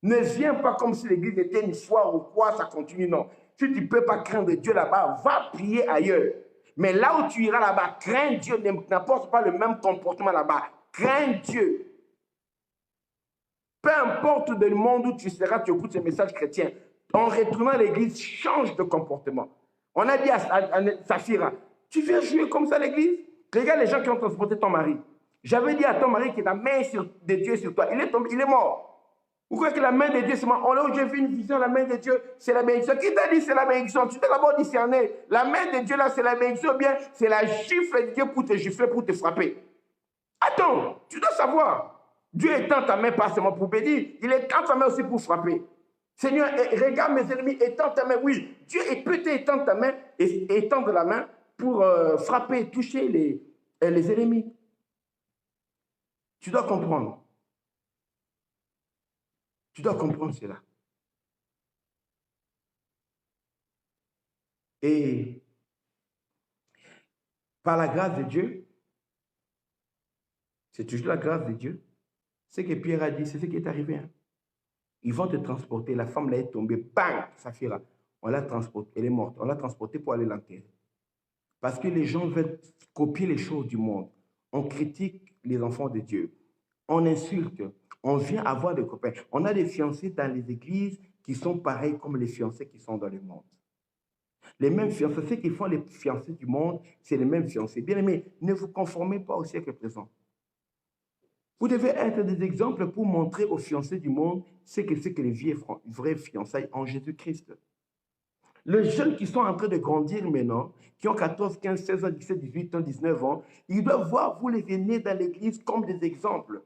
Ne viens pas comme si l'église était une foire ou quoi, ça continue, non. Si tu ne peux pas craindre Dieu là-bas, va prier ailleurs. Mais là où tu iras là-bas, crains Dieu, n'apporte pas le même comportement là-bas. Crains Dieu. Peu importe le monde où tu seras, tu écoutes ces messages chrétiens. En retournant à l'église, change de comportement. On a dit à Saphira, tu viens jouer comme ça à l'église? Regarde les gens qui ont transporté ton mari. J'avais dit à ton mari que la main de Dieu est sur toi. Il est tombé, il est mort. Vous croyez que la main de Dieu, c'est mort? Oh, j'ai vu une vision, la main de Dieu, c'est la bénédiction. Qui t'a dit c'est la bénédiction? Tu t'es d'abord discerné. La main de Dieu, là, c'est la bénédiction, bien, c'est la gifle de Dieu pour te gifler, pour te frapper. Attends, tu dois savoir. Dieu étend ta main pas seulement pour bénir, il étend ta main aussi pour frapper. Seigneur, regarde mes ennemis, étends ta main. Oui, Dieu peut étendre ta main et étendre la main pour frapper, toucher les ennemis. Tu dois comprendre. Tu dois comprendre cela. Et par la grâce de Dieu, c'est toujours la grâce de Dieu. Ce que Pierre a dit, c'est ce qui est arrivé. Hein. Ils vont te transporter. La femme là est tombée. Bang! Saphira. On l'a transportée. Elle est morte. On l'a transportée pour aller l'enterrer. Parce que les gens veulent copier les choses du monde. On critique les enfants de Dieu. On insulte. On vient avoir des copains. On a des fiancés dans les églises qui sont pareils comme les fiancés qui sont dans le monde. Les mêmes fiancés, ceux qui font les fiancés du monde, c'est les mêmes fiancés. Bien aimés, ne vous conformez pas au siècle présent. Vous devez être des exemples pour montrer aux fiancés du monde ce que c'est que les vraies fiançailles en Jésus-Christ. Les jeunes qui sont en train de grandir maintenant, qui ont 14, 15, 16 ans, 17, 18 ans, 19 ans, ils doivent voir vous les aînés dans l'église comme des exemples.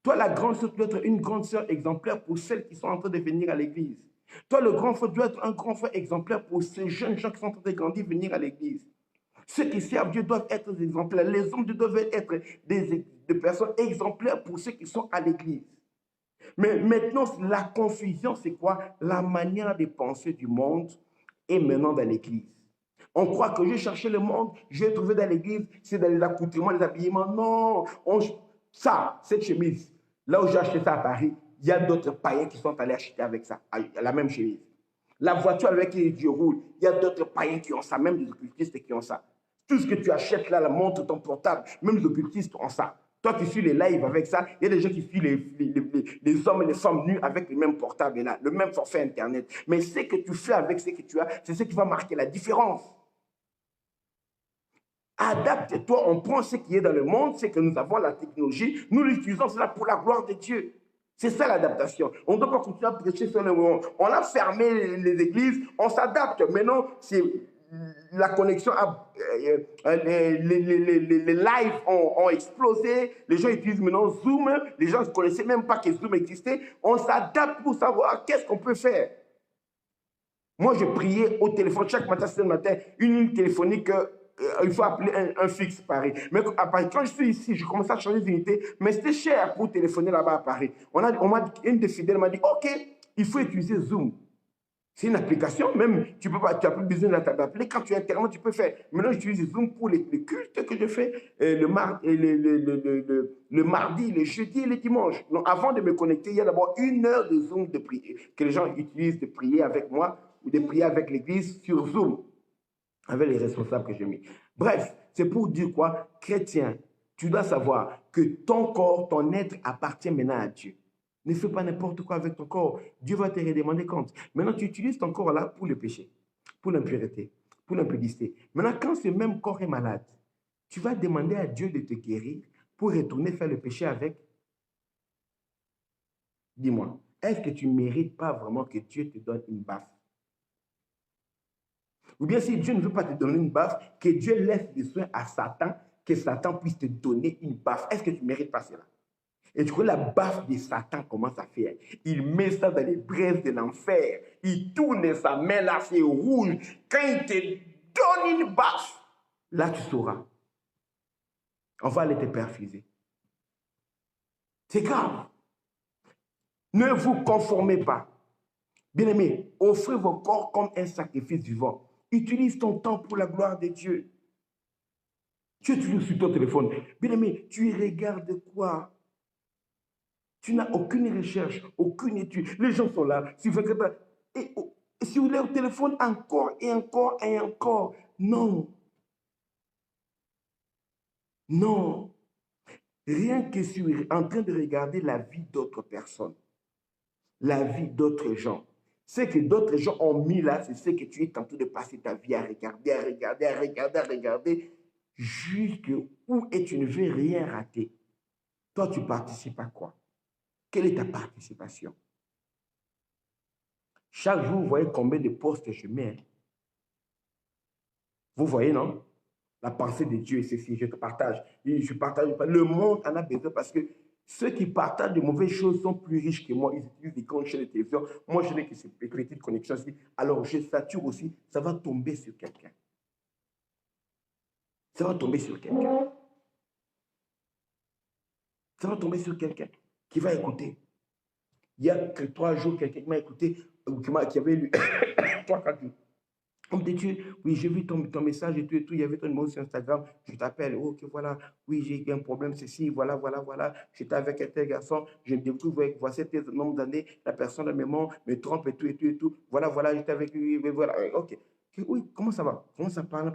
Toi, la grande sœur, tu dois être une grande sœur exemplaire pour celles qui sont en train de venir à l'église. Toi, le grand frère, tu dois être un grand frère exemplaire pour ces jeunes gens qui sont en train de grandir, venir à l'église. Ceux qui servent Dieu doivent être des exemplaires. Les hommes doivent être des personnes exemplaires pour ceux qui sont à l'église. Mais maintenant, la confusion, c'est quoi? La manière de penser du monde est maintenant dans l'église. On croit que j'ai cherché le monde, j'ai trouvé dans l'église, c'est dans les accoutrements, les habillements. Non, ça, cette chemise, là où j'ai acheté ça à Paris, il y a d'autres païens qui sont allés acheter avec ça, la même chemise. La voiture avec laquelle Dieu roule, il y a d'autres païens qui ont ça, même des occultistes qui ont ça. Tout ce que tu achètes là, la montre, ton portable, même les occultistes ont ça. Toi qui suis les lives avec ça, il y a des gens qui suivent les hommes et les femmes nus avec le même portable là, le même forfait Internet. Mais ce que tu fais avec ce que tu as, c'est ce qui va marquer la différence. Adapte-toi, on prend ce qui est dans le monde, c'est que nous avons la technologie, nous l'utilisons cela pour la gloire de Dieu. C'est ça l'adaptation. On ne doit pas continuer à prêcher sur le monde. On a fermé les églises, on s'adapte. Maintenant, c'est la connexion, les lives ont explosé, les gens utilisent maintenant Zoom, les gens ne connaissaient même pas que Zoom existait. On s'adapte pour savoir qu'est-ce qu'on peut faire. Moi, je priais au téléphone chaque matin, 7 matin, une ligne téléphonique, il faut appeler un fixe Paris. Mais à Paris, quand je suis ici, je commence à changer d'unité, mais c'était cher pour téléphoner là-bas à Paris. Une des fidèles m'a dit, OK, il faut utiliser Zoom. C'est une application, même, tu n'as plus besoin d'appeler. Quand tu es Internet, tu peux faire. Maintenant, j'utilise Zoom pour les cultes que je fais le mardi, le jeudi et le dimanche. Donc, avant de me connecter, il y a d'abord 1 heure de Zoom de prière, que les gens utilisent de prier avec moi ou de prier avec l'église sur Zoom, avec les responsables que j'ai mis. Bref, c'est pour dire quoi? Chrétien, tu dois savoir que ton corps, ton être appartient maintenant à Dieu. Ne fais pas n'importe quoi avec ton corps. Dieu va te redemander compte. Maintenant, tu utilises ton corps là pour le péché, pour l'impureté, pour l'impudicité. Maintenant, quand ce même corps est malade, tu vas demander à Dieu de te guérir pour retourner faire le péché avec. Dis-moi, est-ce que tu ne mérites pas vraiment que Dieu te donne une baffe? Ou bien si Dieu ne veut pas te donner une baffe, que Dieu laisse les soins à Satan, que Satan puisse te donner une baffe. Est-ce que tu ne mérites pas cela? Et du coup, la baffe de Satan commence à faire. Il met ça dans les braises de l'enfer. Il tourne sa main là, c'est rouge. Quand il te donne une baffe, là tu sauras. On va aller te perfuser. C'est grave. Ne vous conformez pas. Bien-aimés, offrez vos corps comme un sacrifice vivant. Utilise ton temps pour la gloire de Dieu. Tu es toujours sur ton téléphone. Bien-aimé, tu y regardes quoi? Tu n'as aucune recherche, aucune étude. Les gens sont là, et sur leur téléphone encore et encore et encore. Non. Non. Rien que en train de regarder la vie d'autres personnes, la vie d'autres gens. Ce que d'autres gens ont mis là, c'est ce que tu es en train de passer ta vie à regarder, à regarder, à regarder, à regarder, jusqu'où et tu ne veux rien rater. Toi, tu participes à quoi? Quelle est ta participation? Chaque jour, vous voyez combien de postes je mets. Vous voyez, non? La pensée de Dieu, c'est si je te partage. Je partage pas. Le monde en a besoin parce que ceux qui partagent de mauvaises choses sont plus riches que moi. Ils utilisent des grandes chaînes de télévision. Moi, je n'ai que ces petites connexions. Alors, je sature aussi. Ça va tomber sur quelqu'un. Ça va tomber sur quelqu'un. Ça va tomber sur quelqu'un qui va écouter. Il y a que 3 jours, quelqu'un qui m'a écouté, qui avait lu 3-4 jours. Homme de Dieu, oui, j'ai vu ton message et tout, il y avait ton numéro sur Instagram, je t'appelle, oh, ok, voilà, oui, j'ai un problème, ceci, voilà, voilà, voilà, j'étais avec un tel garçon, je me découvre, voici tel nombre d'années, la personne me trompe et tout, et tout, et tout, voilà, voilà, j'étais avec lui, voilà, ok. Oui, comment ça va? Comment ça parle?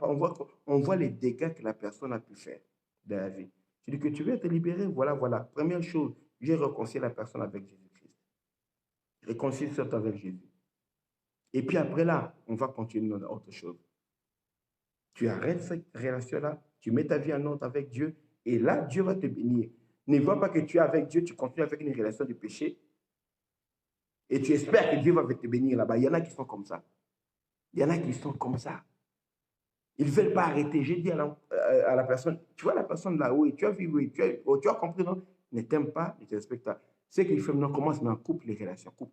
On voit les dégâts que la personne a pu faire dans la vie. Je dis que tu veux te libérer, voilà, voilà. Première chose, j'ai réconcilié la personne avec Jésus-Christ. Réconcilie-toi avec Jésus. Et puis après là, on va continuer dans autre chose. Tu arrêtes cette relation-là, tu mets ta vie en ordre avec Dieu, et là, Dieu va te bénir. Ne vois pas que tu es avec Dieu, tu continues avec une relation de péché, et tu espères que Dieu va te bénir là-bas. Il y en a qui sont comme ça. Il y en a qui sont comme ça. Ils ne veulent pas arrêter. J'ai dit à la personne, tu vois la personne là-haut, et tu as vu, oui, tu as compris, non? Ne t'aime pas, ne te respecte pas. Ce qu'il fait maintenant, commence maintenant, coupe les relations, coupe,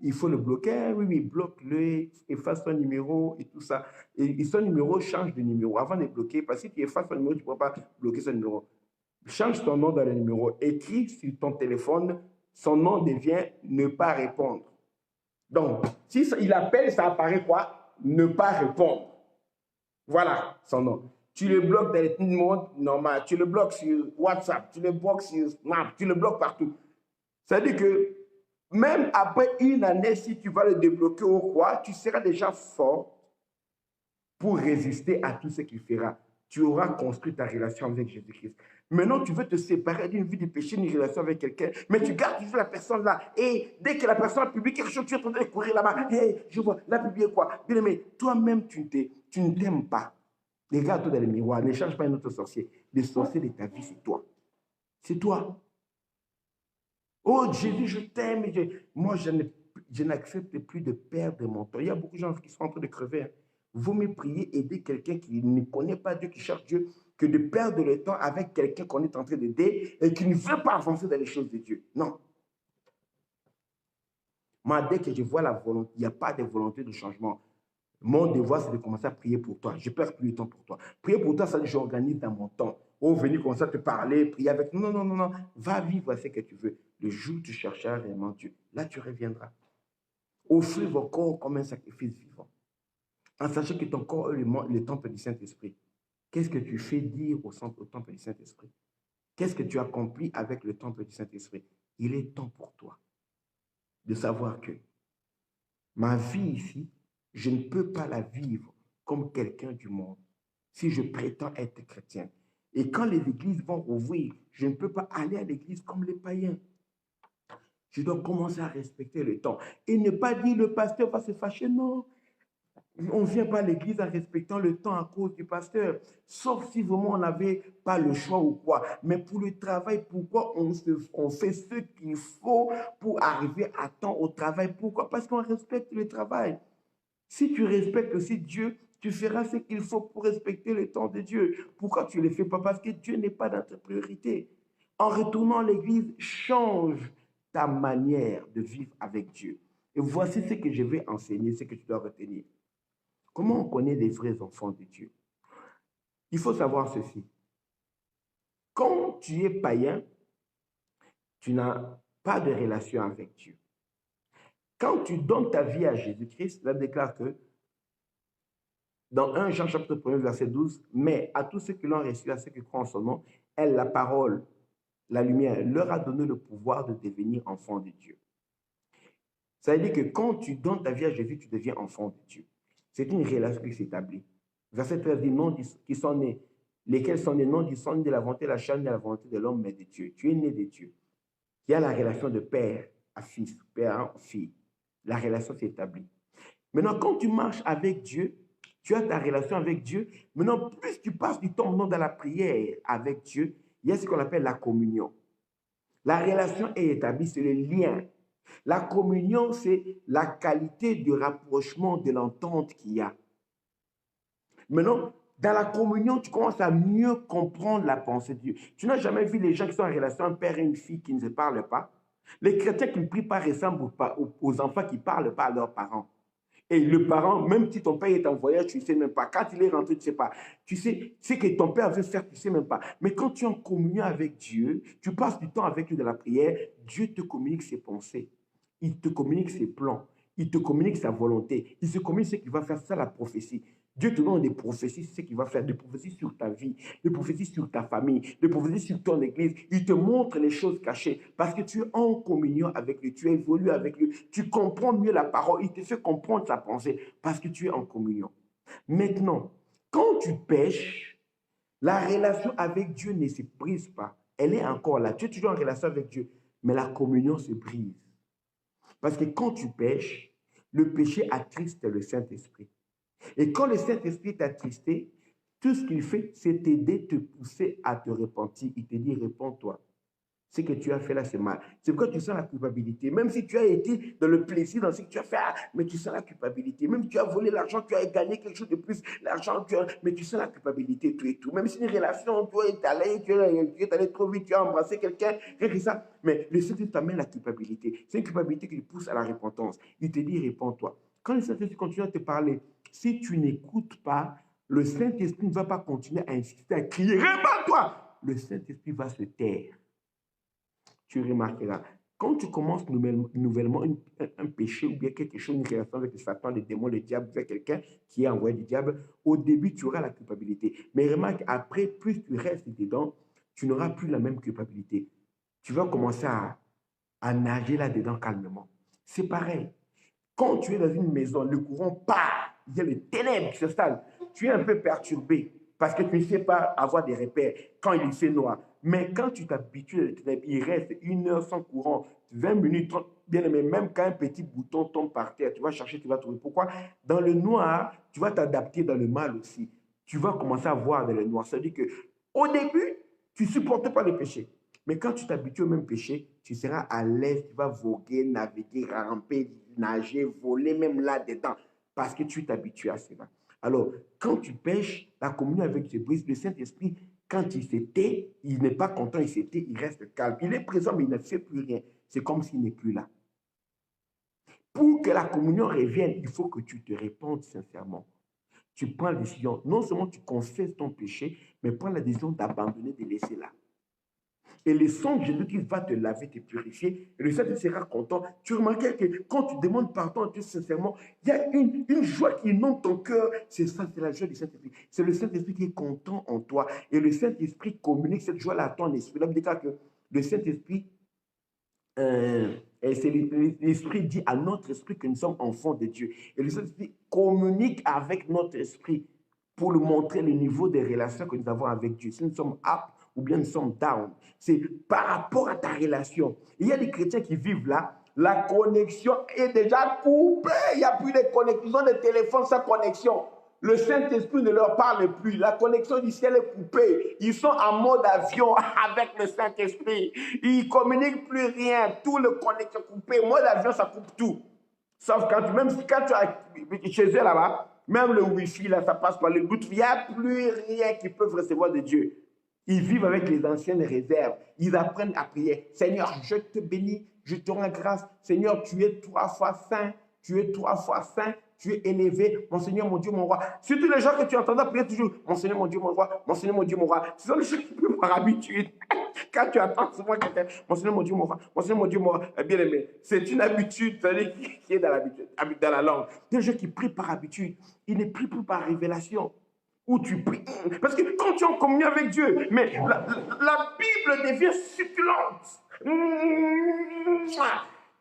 il faut le bloquer, oui, bloque-le, efface son numéro et tout ça. Et son numéro change de numéro avant de bloquer, parce que si tu effaces son numéro, tu ne peux pas bloquer son numéro. Change ton nom dans le numéro, écris sur ton téléphone, son nom devient ne pas répondre. Donc, si il appelle, ça apparaît quoi? Ne pas répondre. Voilà son nom. Tu le bloques dans les numéros normal, tu le bloques sur WhatsApp, tu le bloques sur Snap, tu le bloques partout. Ça veut dire que même après une année, si tu vas le débloquer ou quoi, tu seras déjà fort pour résister à tout ce qu'il fera. Tu auras construit ta relation avec Jésus-Christ. Maintenant, tu veux te séparer d'une vie de péché, d'une relation avec quelqu'un, mais tu gardes toujours la personne là. Et dès que la personne a publié quelque chose, tu es en train de courir là-bas. Hey, je vois, la publié quoi? Bien aimé, toi-même, tu ne t'aimes pas. Regarde-toi dans le miroir, ne cherche pas un autre sorcier. Le sorcier de ta vie, c'est toi. C'est toi. Oh Jésus, je t'aime. Moi, je n'accepte plus de perdre mon temps. Il y a beaucoup de gens qui sont en train de crever. Hein. Vaut mieux prier, aider quelqu'un qui ne connaît pas Dieu, qui cherche Dieu, que de perdre le temps avec quelqu'un qu'on est en train d'aider et qui ne veut pas avancer dans les choses de Dieu. Non. Moi, dès que je vois la volonté, il n'y a pas de volonté de changement. Mon devoir, c'est de commencer à prier pour toi. Je perds plus de temps pour toi. Prier pour toi, ça dit, j'organise dans mon temps. Oh, venir commencer à te parler, prier avec. Non, non, non, non. Va vivre ce que tu veux. Le jour où tu chercheras réellement Dieu, là, tu reviendras. Offrez vos corps comme un sacrifice vivant. En sachant que ton corps est le temple du Saint-Esprit. Qu'est-ce que tu fais dire au temple du Saint-Esprit? Qu'est-ce que tu accomplis avec le temple du Saint-Esprit? Il est temps pour toi de savoir que ma vie ici, je ne peux pas la vivre comme quelqu'un du monde si je prétends être chrétien. Et quand les églises vont rouvrir, je ne peux pas aller à l'église comme les païens. Je dois commencer à respecter le temps. Et ne pas dire le pasteur va se fâcher, non. On ne vient pas à l'église en respectant le temps à cause du pasteur, sauf si vraiment on n'avait pas le choix ou quoi. Mais pour le travail, pourquoi on fait ce qu'il faut pour arriver à temps au travail? Pourquoi? Parce qu'on respecte le travail. Si tu respectes aussi Dieu, tu feras ce qu'il faut pour respecter le temps de Dieu. Pourquoi tu ne le fais pas? Parce que Dieu n'est pas dans ta priorité. En retournant à l'église, change ta manière de vivre avec Dieu. Et voici ce que je vais enseigner, ce que tu dois retenir. Comment on connaît les vrais enfants de Dieu? Il faut savoir ceci. Quand tu es païen, tu n'as pas de relation avec Dieu. Quand tu donnes ta vie à Jésus-Christ, la déclare que dans 1 Jean chapitre 1, verset 12, mais à tous ceux qui l'ont reçu, à ceux qui croient en son nom, elle, la parole, la lumière, leur a donné le pouvoir de devenir enfants de Dieu. Ça veut dire que quand tu donnes ta vie à Jésus, tu deviens enfant de Dieu. C'est une relation qui s'établit. Verset 13 dit, non, qui sont nés, lesquels sont nés, non, qui sont nés de la volonté de la chair, de la volonté de l'homme, mais de Dieu. Tu es né de Dieu. Il y a la relation de père à fils, père à fille. La relation s'établit. Maintenant, quand tu marches avec Dieu, tu as ta relation avec Dieu. Maintenant, plus tu passes du temps dans la prière avec Dieu, il y a ce qu'on appelle la communion. La relation est établie, c'est le lien. La communion, c'est la qualité du rapprochement de l'entente qu'il y a. Maintenant, dans la communion, tu commences à mieux comprendre la pensée de Dieu. Tu n'as jamais vu les gens qui sont en relation, un père et une fille qui ne se parlent pas. Les chrétiens qui ne prient pas ressemblent aux enfants qui ne parlent pas à leurs parents. Et le parent, même si ton père est en voyage, tu ne sais même pas. Quand il est rentré, tu ne sais pas. Tu sais ce que ton père veut faire, tu ne sais même pas. Mais quand tu es en communion avec Dieu, tu passes du temps avec lui de la prière, Dieu te communique ses pensées. Il te communique ses plans. Il te communique sa volonté. Il se communique ce qu'il va faire. C'est ça la prophétie. Dieu te donne des prophéties, c'est ce qu'il va faire. Des prophéties sur ta vie, des prophéties sur ta famille, des prophéties sur ton église. Il te montre les choses cachées parce que tu es en communion avec lui, tu évolues avec lui, tu comprends mieux la parole. Il te fait comprendre sa pensée parce que tu es en communion. Maintenant, quand tu pêches, la relation avec Dieu ne se brise pas. Elle est encore là. Tu es toujours en relation avec Dieu, mais la communion se brise. Parce que quand tu pêches, le péché attriste le Saint-Esprit. Et quand le Saint-Esprit t'a attristé, tout ce qu'il fait, c'est t'aider, te pousser à te repentir. Il te dit, réponds-toi. Ce que tu as fait là, c'est mal. C'est pourquoi tu sens la culpabilité. Même si tu as été dans le plaisir, dans ce que tu as fait, mais tu sens la culpabilité. Même si tu as volé l'argent, tu as gagné quelque chose de plus, l'argent, mais tu sens la culpabilité, tout et tout. Même si une relation, tu es allé trop vite, tu as embrassé quelqu'un, rien que ça. Mais le Saint-Esprit t'amène la culpabilité. C'est une culpabilité qui te pousse à la repentance. Il te dit, réponds-toi. Quand le Saint-Esprit continue à te parler, si tu n'écoutes pas, le Saint-Esprit ne va pas continuer à insister, à crier, réponds-toi. Le Saint-Esprit va se taire. Tu remarqueras, quand tu commences nouvellement un péché ou bien quelque chose, une relation avec le Satan, le démon, le diable, avec quelqu'un qui est envoyé du diable, au début, tu auras la culpabilité. Mais remarque, après, plus tu restes dedans, tu n'auras plus la même culpabilité. Tu vas commencer à nager là-dedans calmement. C'est pareil. Quand tu es dans une maison, le courant part, il y a les ténèbres qui s'installent. Tu es un peu perturbé parce que tu ne sais pas avoir des repères quand il fait noir. Mais quand tu t'habitues aux ténèbres, il reste 1 heure sans courant, 20 minutes, 30, bien aimé, même quand un petit bouton tombe par terre, tu vas chercher, tu vas trouver. Pourquoi? Dans le noir, tu vas t'adapter dans le mal aussi. Tu vas commencer à voir dans le noir. Ça veut dire qu'au début, tu ne supportes pas le péché. Mais quand tu t'habitues au même péché, tu seras à l'aise, tu vas voguer, naviguer, ramper, nager, voler, même là-dedans, parce que tu t'habitues à cela. Alors, quand tu pêches, la communion avec Dieu brise. Le Saint-Esprit, quand il se tait, il n'est pas content, il se tait, il reste calme. Il est présent, mais il ne fait plus rien. C'est comme s'il n'est plus là. Pour que la communion revienne, il faut que tu te répandes sincèrement. Tu prends la décision, non seulement tu confesses ton péché, mais prends la décision d'abandonner, de laisser là. Et le sang de Jésus-Christ va te laver, te purifier. Et le Saint-Esprit sera content. Tu remarqueras que quand tu demandes pardon à Dieu sincèrement, il y a une joie qui inonde ton cœur. C'est ça, c'est la joie du Saint-Esprit. C'est le Saint-Esprit qui est content en toi. Et le Saint-Esprit communique cette joie-là à ton esprit. Là, déclare que le Saint-Esprit, l'Esprit dit à notre esprit que nous sommes enfants de Dieu. Et le Saint-Esprit communique avec notre esprit pour lui montrer le niveau des relations que nous avons avec Dieu. Si nous sommes aptes ou bien nous sommes down. C'est par rapport à ta relation. Il y a des chrétiens qui vivent là, la connexion est déjà coupée. Il n'y a plus de connexion. Ils ont des téléphones sans connexion. Le Saint-Esprit ne leur parle plus. La connexion du ciel est coupée. Ils sont en mode avion avec le Saint-Esprit. Ils ne communiquent plus rien. Tout le connexion coupé. Mode avion, ça coupe tout. Sauf même quand tu as chez eux là-bas, même le Wi-Fi, là, ça passe par le Bluetooth. Il n'y a plus rien qu'ils peuvent recevoir de Dieu. Ils vivent avec les anciennes réserves. Ils apprennent à prier. Seigneur, je te bénis, je te rends grâce. Seigneur, tu es 3 fois saint. Tu es 3 fois saint. Tu es élevé. Mon Seigneur, mon Dieu, mon roi. Surtout les gens que tu entends prier toujours. Mon Seigneur, mon Dieu, mon roi. Mon Seigneur, mon Dieu, mon roi. Ce sont les gens qui peuvent par habitude. Quand tu entends souvent quelqu'un, mon Seigneur, mon Dieu, mon roi. Mon Seigneur, mon Dieu, mon roi. Bien aimé. C'est une habitude qui est dans l'habitude, dans la langue. Des gens qui prient par habitude. Ils ne prient plus par révélation. Où tu pries. Parce que quand tu es en communion avec Dieu, mais la Bible devient succulente.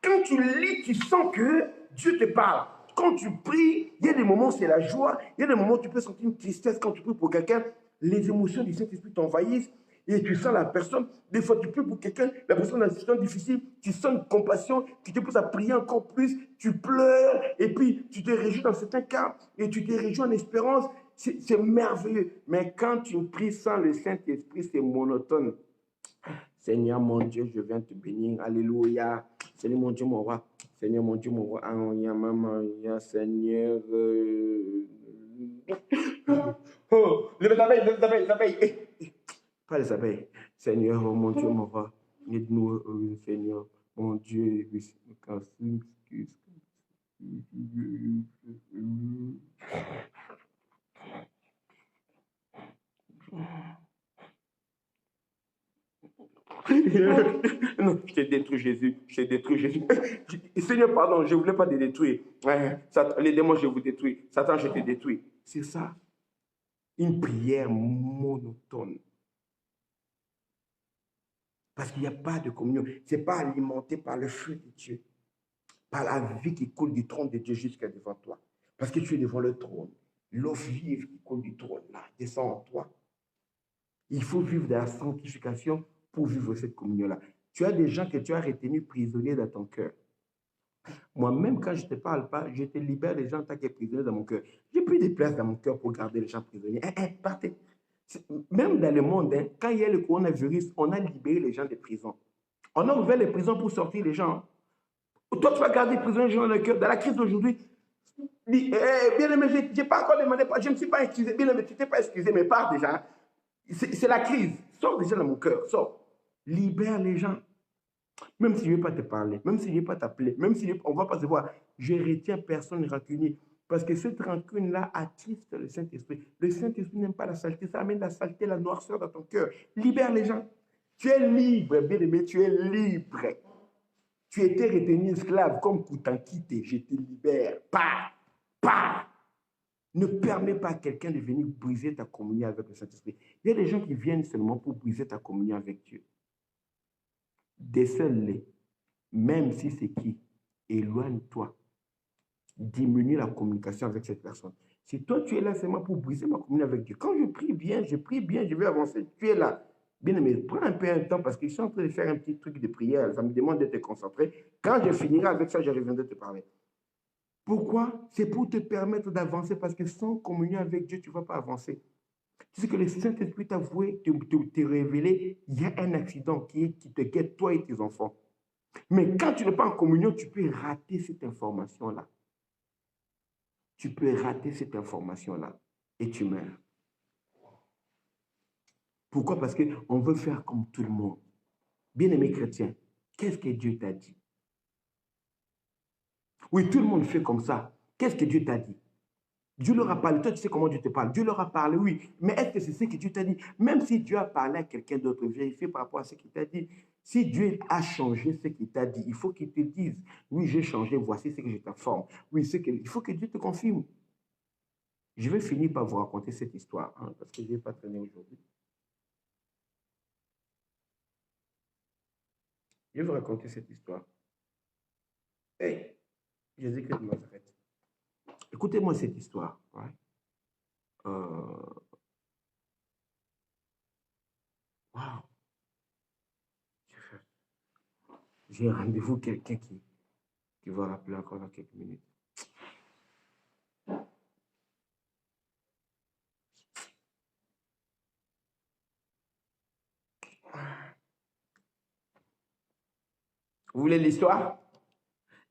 Quand tu lis, tu sens que Dieu te parle. Quand tu pries, il y a des moments où c'est la joie, il y a des moments où tu peux sentir une tristesse quand tu pries pour quelqu'un. Les émotions du Saint-Esprit t'envahissent et tu sens la personne. Des fois, tu pries pour quelqu'un, la personne dans une situation difficile, tu sens une compassion qui te pousse à prier encore plus, tu pleures et puis tu te réjouis dans certains cas et tu te réjouis en espérance. C'est merveilleux. Mais quand tu pries sans le Saint-Esprit, c'est monotone. Seigneur mon Dieu, je viens te bénir. Alléluia. Seigneur mon Dieu, mon roi. Seigneur mon Dieu, mon roi. Seigneur. Oh, les abeilles. Pas les abeilles. Seigneur, oh mon Dieu, mon roi. Aide-nous, Seigneur. Mon Dieu, non, je t'ai détruit Jésus, je t'ai détruit Jésus. Seigneur, pardon, je ne voulais pas te détruire. Les démons, je vous détruis. Satan, je te détruis. C'est ça. Une prière monotone. Parce qu'il n'y a pas de communion. Ce n'est pas alimenté par le feu de Dieu. Par la vie qui coule du trône de Dieu jusqu'à devant toi. Parce que tu es devant le trône. L'eau vive qui coule du trône, là, descend en toi. Il faut vivre de la sanctification pour vivre cette communion-là. Tu as des gens que tu as retenus prisonniers dans ton cœur. Moi-même, quand je ne te parle pas, je te libère des gens en tant que prisonniers dans mon cœur. J'ai plus de place dans mon cœur pour garder les gens prisonniers. Partez. Même dans le monde, quand il y a le coronavirus, on a libéré les gens des prisons. On a ouvert les prisons pour sortir les gens. Toi, tu vas garder les prisonniers dans le cœur. Dans la crise d'aujourd'hui, bien aimé, je n'ai pas encore demandé, je ne me suis pas excusé. Bien aimé, tu ne t'es pas excusé, mais pars déjà. C'est la crise. Sors déjà dans mon cœur. Sors. Libère les gens. Même si je ne vais pas te parler, même si je ne vais pas t'appeler, même si on ne va pas se voir, je retiens personne rancunier. Parce que cette rancune-là attriste le Saint-Esprit. Le Saint-Esprit n'aime pas la saleté. Ça amène la saleté, la noirceur dans ton cœur. Libère les gens. Tu es libre, bien-aimé, tu es libre. Tu étais retenu esclave comme Koutankite. Je te libère. Pas. Ne permets pas à quelqu'un de venir briser ta communion avec le Saint-Esprit. Il y a des gens qui viennent seulement pour briser ta communion avec Dieu. Décèle-les, même si c'est qui, éloigne-toi. Diminue la communication avec cette personne. Si toi, tu es là seulement pour briser ma communion avec Dieu, quand je prie bien, je vais avancer. Tu es là. Bien aimé, prends un peu de temps parce que je suis en train de faire un petit truc de prière. Ça me demande d'être concentré. Quand je finirai avec ça, je reviendrai te parler. Pourquoi? C'est pour te permettre d'avancer parce que sans communion avec Dieu, tu ne vas pas avancer. Tu sais que le Saint-Esprit t'a voué, te révélé, il y a un accident qui te guette, toi et tes enfants. Mais quand tu n'es pas en communion, tu peux rater cette information-là. Tu peux rater cette information-là et tu meurs. Pourquoi? Parce qu'on veut faire comme tout le monde. Bien-aimé chrétien, qu'est-ce que Dieu t'a dit? Oui, tout le monde fait comme ça. Qu'est-ce que Dieu t'a dit? Dieu leur a parlé. Toi, tu sais comment Dieu te parle. Dieu leur a parlé, oui. Mais est-ce que c'est ce que Dieu t'a dit? Même si Dieu a parlé à quelqu'un d'autre, vérifie par rapport à ce qu'il t'a dit. Si Dieu a changé ce qu'il t'a dit, il faut qu'il te dise, oui, j'ai changé, voici ce que je t'informe. Oui, il faut que Dieu te confirme. Je vais finir par vous raconter cette histoire, parce que je ne vais pas traîner aujourd'hui. Je vais vous raconter cette histoire. Hey, Jésus-Christ de Nazareth. Écoutez-moi cette histoire. Ouais. Wow. J'ai rendez-vous quelqu'un qui va rappeler encore dans quelques minutes. Vous voulez l'histoire?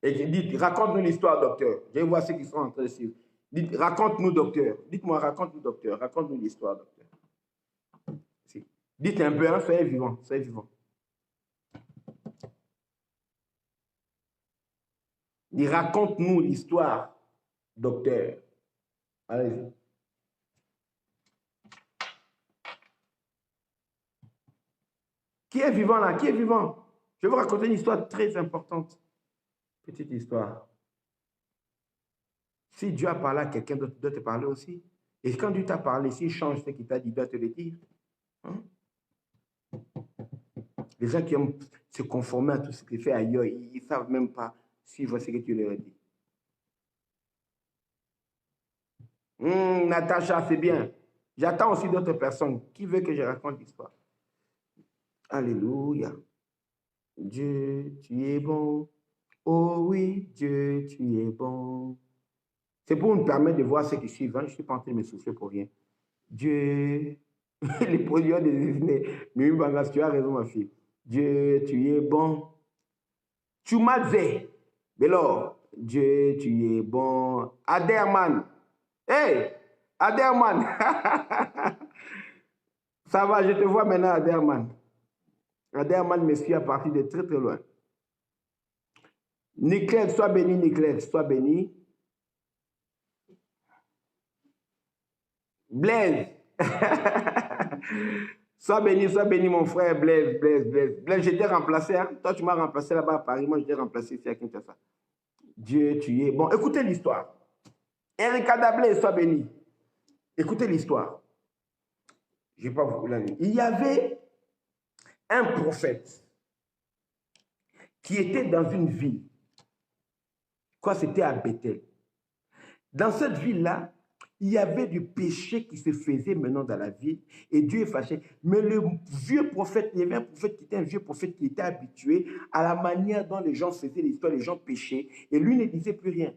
Et dites, raconte-nous l'histoire, docteur. Je vais voir ceux qui sont en train de suivre. Dites, raconte-nous, docteur. Dites-moi, raconte-nous, docteur. Raconte-nous l'histoire, docteur. Si. Dites un peu, hein, soyez vivant, soyez vivant. Dites, raconte-nous l'histoire, docteur. Allez-y. Qui est vivant là? Qui est vivant? Je vais vous raconter une histoire très importante. Petite histoire. Si Dieu a parlé à quelqu'un d'autre, doit te parler aussi. Et quand Dieu t'a parlé, s'il change ce qu'il t'a dit, il doit te le dire. Hein? Les gens qui aiment se conformer à tout ce qu'il fait ailleurs, ils ne savent même pas suivre ce que tu leur dis. Natacha, c'est bien. J'attends aussi d'autres personnes. Qui veut que je raconte l'histoire? Alléluia. Dieu, tu es bon. Oh oui, Dieu, tu es bon. C'est pour me permettre de voir ceux qui suivent. Hein? Je ne suis pas en train de me souffler pour rien. Dieu, les produits des désignés. Mais tu as raison, ma fille. Dieu, tu es bon. Tu m'as dit. Alors, Dieu, tu es bon. Aderman. Hey, Aderman. Ça va, je te vois maintenant, Aderman. Aderman me suit à partir de très très loin. Niclette, sois béni, Niclette, sois béni. Blaise. Sois béni, mon frère Blaise, Blaise. Blaise, je t'ai remplacé. Hein? Toi, tu m'as remplacé là-bas à Paris. Moi, je t'ai remplacé ici à Kinshasa. Dieu, tu es bon. Écoutez l'histoire. Erika Dablé, sois béni. Écoutez l'histoire. Je ne vais pas vous la lire. Il y avait un prophète qui était dans une ville. Quoi, c'était à Bethel. Dans cette ville-là, il y avait du péché qui se faisait maintenant dans la ville et Dieu est fâché. Mais le vieux prophète, il y avait un prophète qui était un vieux prophète qui était habitué à la manière dont les gens faisaient l'histoire, les gens péchaient et lui ne disait plus rien.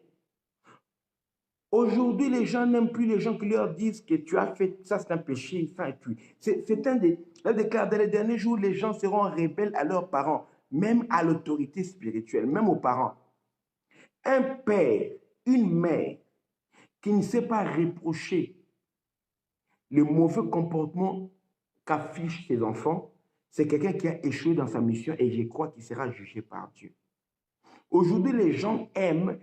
Aujourd'hui, les gens n'aiment plus les gens qui leur disent que tu as fait ça, c'est un péché, ça et puis. C'est un des déclare dans les derniers jours, les gens seront rebelles à leurs parents, même à l'autorité spirituelle, même aux parents. Un père, une mère qui ne sait pas reprocher le mauvais comportement qu'affichent ses enfants, c'est quelqu'un qui a échoué dans sa mission et je crois qu'il sera jugé par Dieu. Aujourd'hui, les gens aiment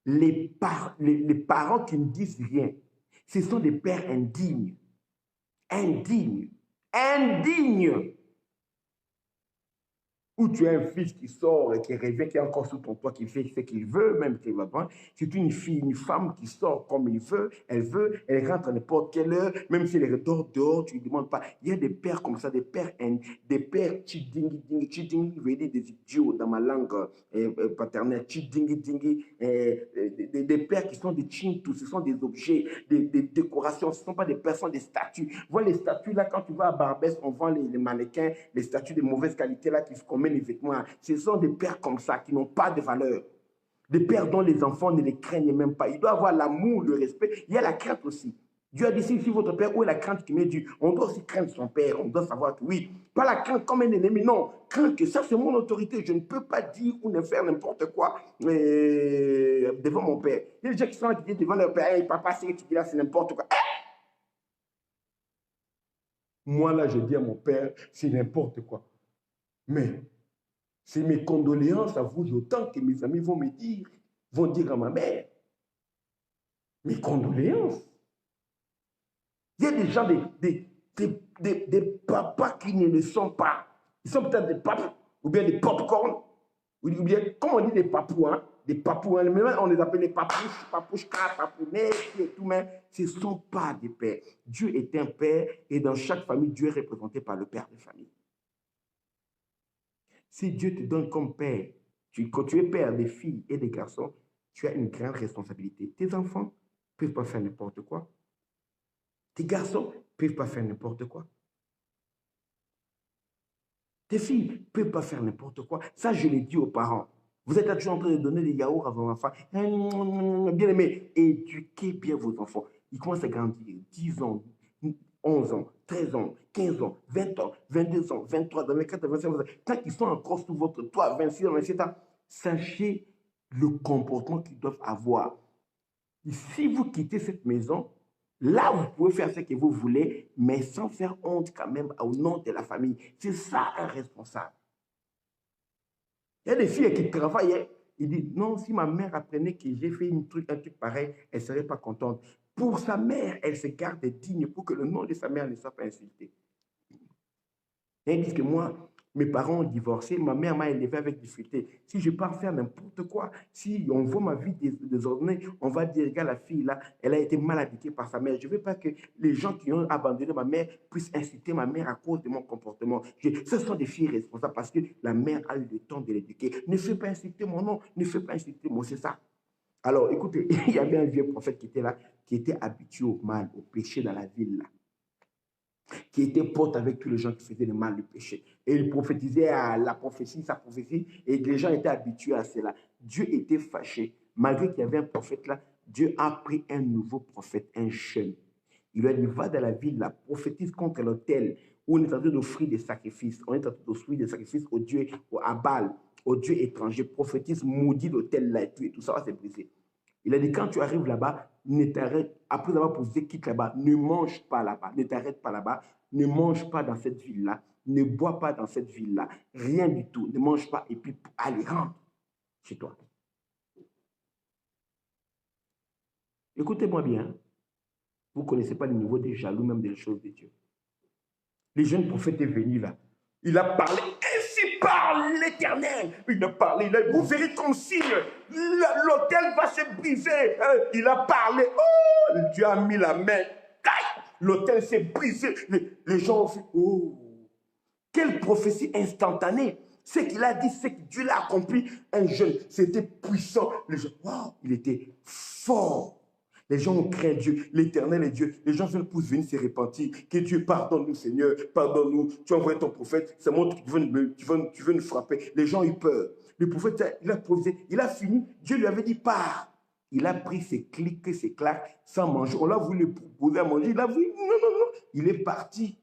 les parents qui ne disent rien. Ce sont des pères indignes. Indignes. Indignes. Ou tu as un fils qui sort et qui revient, qui est encore sous ton toit, qui fait ce qu'il veut, même qu'il va prendre. C'est une fille, une femme qui sort comme il veut, elle rentre à n'importe quelle heure, même si elle dort dehors, tu ne lui demandes pas. Il y a des pères comme ça, des pères chidingi, veut dire des idiots dans ma langue paternelle, chidingi, des pères qui sont des chintus, ce sont des objets, des décorations, ce ne sont pas des personnes, des statues. Voilà les statues là, quand tu vas à Barbès, on vend les mannequins, les statues de mauvaise qualité là qui se commettent les vêtements. Ce sont des pères comme ça qui n'ont pas de valeur. Des pères dont les enfants ne les craignent même pas. Il doit avoir l'amour, le respect. Il y a la crainte aussi. Dieu a dit, si votre père, où est la crainte qui m'est due? On doit aussi craindre son père. On doit savoir que oui, pas la crainte comme un ennemi. Non, crainte que ça, c'est mon autorité. Je ne peux pas dire ou ne faire n'importe quoi devant mon père. Il y a des gens qui sont devant leur père. Hey, papa, ce que tu dis là, c'est n'importe quoi. Moi, là, je dis à mon père, c'est n'importe quoi. Mais c'est mes condoléances à vous autant que mes amis vont dire à ma mère. Mes condoléances. Il y a des gens, des papas qui ne le sont pas. Ils sont peut-être des papes, ou bien des pop-corn, ou bien, comme on dit, des papous, hein, on les appelle les papouches, papouchkas, papounets, et tout, mais ce ne sont pas des pères. Dieu est un père, et dans chaque famille, Dieu est représenté par le père de famille. Si Dieu te donne comme père, quand tu es père des filles et des garçons, tu as une grande responsabilité. Tes enfants ne peuvent pas faire n'importe quoi. Tes garçons ne peuvent pas faire n'importe quoi. Tes filles ne peuvent pas faire n'importe quoi. Ça, je l'ai dit aux parents. Vous êtes toujours en train de donner des yaourts à vos enfants. Bien aimé, éduquez bien vos enfants. Ils commencent à grandir. 10 ans, 11 ans, 13 ans, 15 ans, 20 ans, 22 ans, 23 ans, 24 ans, 25 ans. Tant qu'ils sont encore sous votre toit, 26 ans, 27 ans, sachez le comportement qu'ils doivent avoir. Et si vous quittez cette maison, là, vous pouvez faire ce que vous voulez, mais sans faire honte quand même au nom de la famille. C'est ça un responsable. Il y a des filles qui travaillent. Ils disent, non, si ma mère apprenait que j'ai fait un truc pareil, elle ne serait pas contente. Pour sa mère, elle se garde digne pour que le nom de sa mère ne soit pas insulté. Et ils disent que moi, mes parents ont divorcé, ma mère m'a élevé avec difficulté. Si je pars faire n'importe quoi, si on voit ma vie désordonnée, on va dire, regarde la fille là, elle a été mal éduquée par sa mère. Je ne veux pas que les gens qui ont abandonné ma mère puissent inciter ma mère à cause de mon comportement. Ce sont des filles responsables parce que la mère a eu le temps de l'éduquer. Ne fais pas insulter mon nom, ne fais pas insulter mon, c'est ça. Alors, écoutez, il y avait un vieux prophète qui était là, qui était habitué au mal, au péché dans la ville là, qui était pote avec tous les gens qui faisaient le mal, le péché. Et il prophétisait à la prophétie, sa prophétie, et les gens étaient habitués à cela. Dieu était fâché. Malgré qu'il y avait un prophète là, Dieu a pris un nouveau prophète, un jeune. Il lui a dit, va dans la ville, là, prophétise contre l'autel, où on est en train d'offrir des sacrifices. On est en train d'offrir des sacrifices au Dieu, à Baal, au Dieu étranger. Prophétise, maudit l'autel là, et tout ça va se briser. Il a dit, quand tu arrives là-bas, ne t'arrête, après avoir posé, quitte là-bas, ne mange pas là-bas, ne t'arrête pas là-bas, ne mange pas dans cette ville-là, ne bois pas dans cette ville-là, rien du tout, ne mange pas, et puis allez, rentre chez toi. Écoutez-moi bien, vous ne connaissez pas le niveau des jaloux, même des choses de Dieu. Les jeunes prophètes est venu là, il a parlé, ainsi parle l'Éternel. Il a parlé, vous verrez comme signe, l'autel va se briser. Il a parlé, oh, Dieu a mis la main, l'autel s'est brisé. Les gens ont fait, oh, quelle prophétie instantanée. Ce qu'il a dit, c'est que Dieu l'a accompli. Un jeune, c'était puissant. Les gens, wow, il était fort. Les gens ont craint Dieu, l'Éternel est Dieu. Les gens veulent venir se repentir. Que Dieu pardonne-nous, Seigneur, pardonne-nous. Tu as envoyé ton prophète, c'est moi que tu veux nous frapper. Les gens ont eu peur. Le prophète, il a provisé, il a fini. Dieu lui avait dit, pars. Il a pris ses clics, ses claques, sans manger. On l'a voulu lui proposer à manger. Il a voulu, non. Il est parti.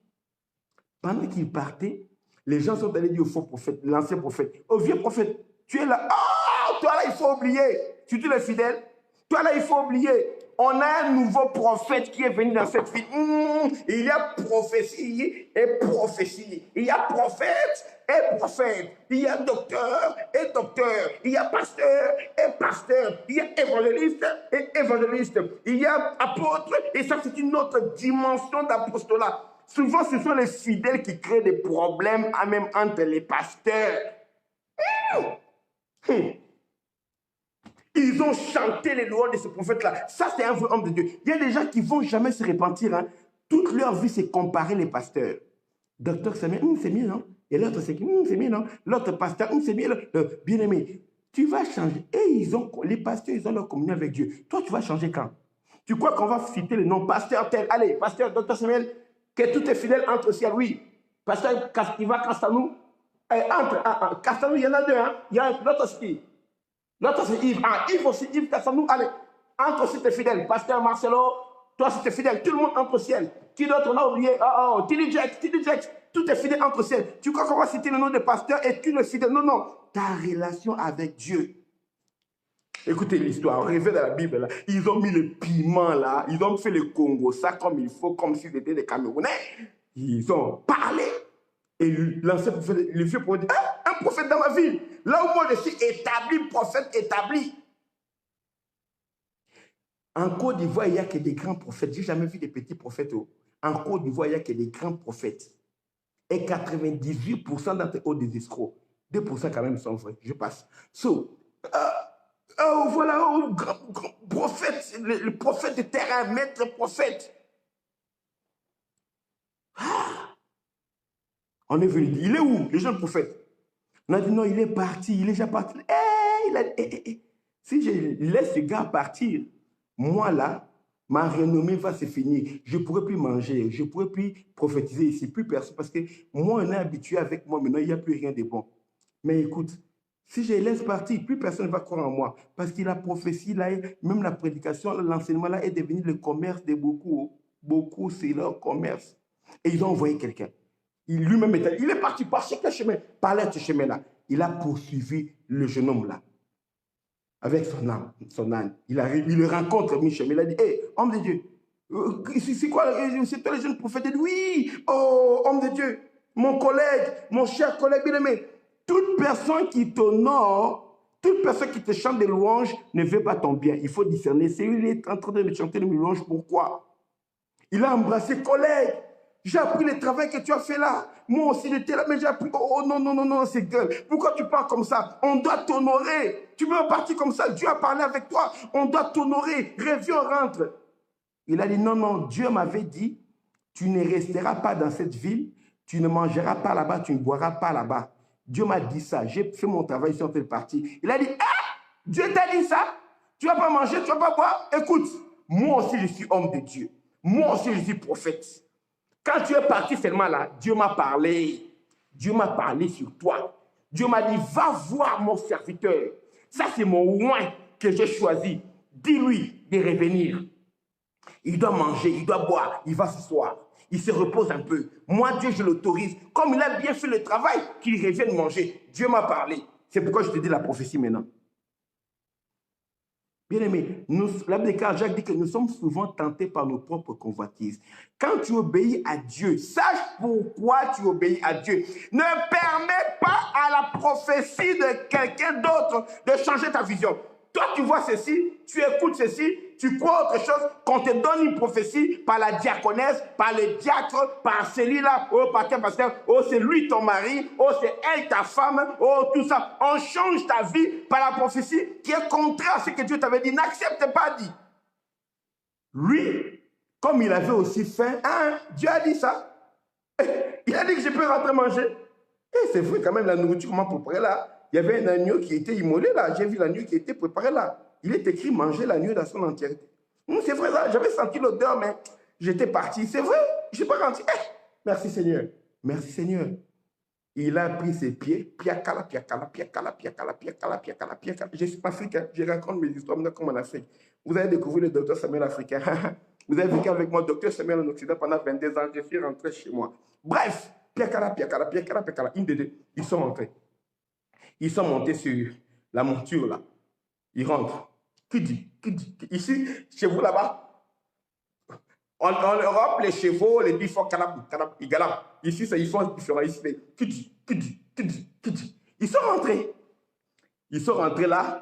Pendant qu'il partait, les gens sont allés dire au faux prophète, l'ancien prophète, au vieux prophète, tu es là. Oh, toi là, il faut oublier. Tu es fidèle. Toi là, il faut oublier. On a un nouveau prophète qui est venu dans cette ville. Il y a prophétie et prophétie. Il y a prophète et prophète. Il y a docteur et docteur. Il y a pasteur et pasteur. Il y a évangéliste et évangéliste. Il y a apôtre. Et ça, c'est une autre dimension d'apostolat. Souvent, ce sont les fidèles qui créent des problèmes, même entre les pasteurs. Ils ont chanté les louanges de ce prophète-là. Ça, c'est un vrai homme de Dieu. Il y a des gens qui ne vont jamais se repentir. Hein. Toute leur vie, c'est comparer les pasteurs. Docteur Samuel, c'est mieux, non? Et l'autre, c'est c'est mieux, non? L'autre pasteur, c'est mieux. Bien-aimé, tu vas changer. Et les pasteurs, ils ont leur communion avec Dieu. Toi, tu vas changer quand? Tu crois qu'on va citer le nom pasteur tel? Allez, pasteur, docteur Samuel, que tout est fidèle entre ciel, oui. Pasteur Iva Castanou, entre Castanou, il y en a deux, hein? Il y a l'autre aussi. L'autre c'est Yves. Yves aussi, Yves Castanou, allez, entre aussi t'es fidèle. Pasteur Marcelo, toi si t'es fidèle. Tout le monde entre ciel. Qui d'autre on a oublié? Tilly Jack, tout est fidèle entre ciel. Tu crois qu'on va citer le nom de pasteur et tu le fidèle? Non. Ta relation avec Dieu. Écoutez l'histoire, rêvez dans la Bible là. Ils ont mis le piment là, ils ont fait le Congo, ça comme il faut, comme s'ils étaient des Camerounais. Ils ont parlé. Et l'ancien prophète, le vieux prophète dit, un prophète dans ma ville. Là où moi je suis établi, prophète établi. En Côte d'Ivoire, il n'y a que des grands prophètes. Je n'ai jamais vu des petits prophètes. En Côte d'Ivoire, il n'y a que des grands prophètes. Et 98% d'entre eux des escrocs. 2% quand même sont vrais. Je passe. Voilà, grand prophète, le prophète de terrain, maître prophète. On est venu dire, il est où, le jeune prophète? On a dit, non, il est parti, il est déjà parti. Si je laisse ce gars partir, moi là, Ma renommée va se finir. Je ne pourrai plus manger. Je ne pourrai plus prophétiser ici. Plus personne. Parce que moi, on est habitué avec moi. Maintenant, il n'y a plus rien de bon. Mais écoute, si je laisse partir, plus personne ne va croire en moi. Parce que la prophétie, là, même la prédication, l'enseignement, là, est devenu le commerce de beaucoup. Beaucoup, c'est leur commerce. Et ils ont envoyé quelqu'un. Lui-même, il est parti par ce chemin, par ce chemin-là. Il a poursuivi le jeune homme-là. Avec son âne. Il arrive, il le rencontre, Michel. Il a dit, hé, homme de Dieu, c'est quoi, c'est toi le jeune prophète? Oui, oh, homme de Dieu, mon collègue, mon cher collègue bien-aimé. Toute personne qui t'honore, toute personne qui te chante des louanges ne veut pas ton bien. Il faut discerner. C'est lui, il est en train de chanter des louanges. Pourquoi? Il a embrassé collègue. J'ai appris le travail que tu as fait là. Moi aussi, j'étais là, mais j'ai appris. Oh non, non, non, non, c'est gueule. Pourquoi tu parles comme ça? On doit t'honorer. Tu veux partir comme ça? Dieu a parlé avec toi. On doit t'honorer. Reviens, rentre. Il a dit, non, non, Dieu m'avait dit, tu ne resteras pas dans cette ville, tu ne mangeras pas là-bas, tu ne boiras pas là-bas. Dieu m'a dit ça. J'ai fait mon travail, je suis en train de partir. Il a dit, ah, Dieu t'a dit ça? Tu ne vas pas manger, tu ne vas pas boire? Écoute, moi aussi, je suis homme de Dieu. Moi aussi, je suis prophète. Quand tu es parti seulement là, Dieu m'a parlé. Dieu m'a parlé sur toi. Dieu m'a dit, va voir mon serviteur. Ça, c'est mon oint que j'ai choisi. Dis-lui de revenir. Il doit manger, il doit boire, il va s'asseoir. Il se repose un peu. Moi, Dieu, je l'autorise. Comme il a bien fait le travail, qu'il revienne manger. Dieu m'a parlé. C'est pourquoi je te dis la prophétie maintenant. Bien-aimé, la Bible de Jacques dit que nous sommes souvent tentés par nos propres convoitises. Quand tu obéis à Dieu, sache pourquoi tu obéis à Dieu. Ne permets pas à la prophétie de quelqu'un d'autre de changer ta vision. Toi, tu vois ceci, tu écoutes ceci, tu crois autre chose, qu'on te donne une prophétie par la diaconesse, par le diacre, par celui-là, oh, par tel pasteur, oh, c'est lui ton mari, oh, c'est elle ta femme, oh, tout ça. On change ta vie par la prophétie qui est contraire à ce que Dieu t'avait dit. N'accepte pas, dit. Lui, comme il avait aussi faim, hein, Dieu a dit ça. Il a dit que je peux rentrer manger. Et c'est vrai quand même, la nourriture, comment préparer là. Il y avait un agneau qui était immolé là. J'ai vu l'agneau qui était préparé là. Il est écrit manger l'agneau dans son entièreté. C'est vrai, j'avais senti l'odeur, mais j'étais parti. C'est vrai, je n'ai pas rentré. Merci Seigneur. Merci Seigneur. Il a pris ses pieds. Piakala, piakala, piakala, piakala, piakala, piakala, piakala. Je suis africain. Je raconte mes histoires comme en Afrique. Vous avez découvert le docteur Samuel africain. Vous avez vécu avec moi, docteur Samuel en Occident pendant 22 ans. Je suis rentré chez moi. Bref, piakala, piakala, piakala, piakala. Une des deux. Ils sont rentrés. Ils sont montés sur la monture là. Ils rentrent. Qui dit? Ici, chez vous là-bas, en Europe, les chevaux, les bifs font ils galopent. Ici, ils font différents. Ici, qui dit? Ils sont rentrés. Ils sont rentrés là,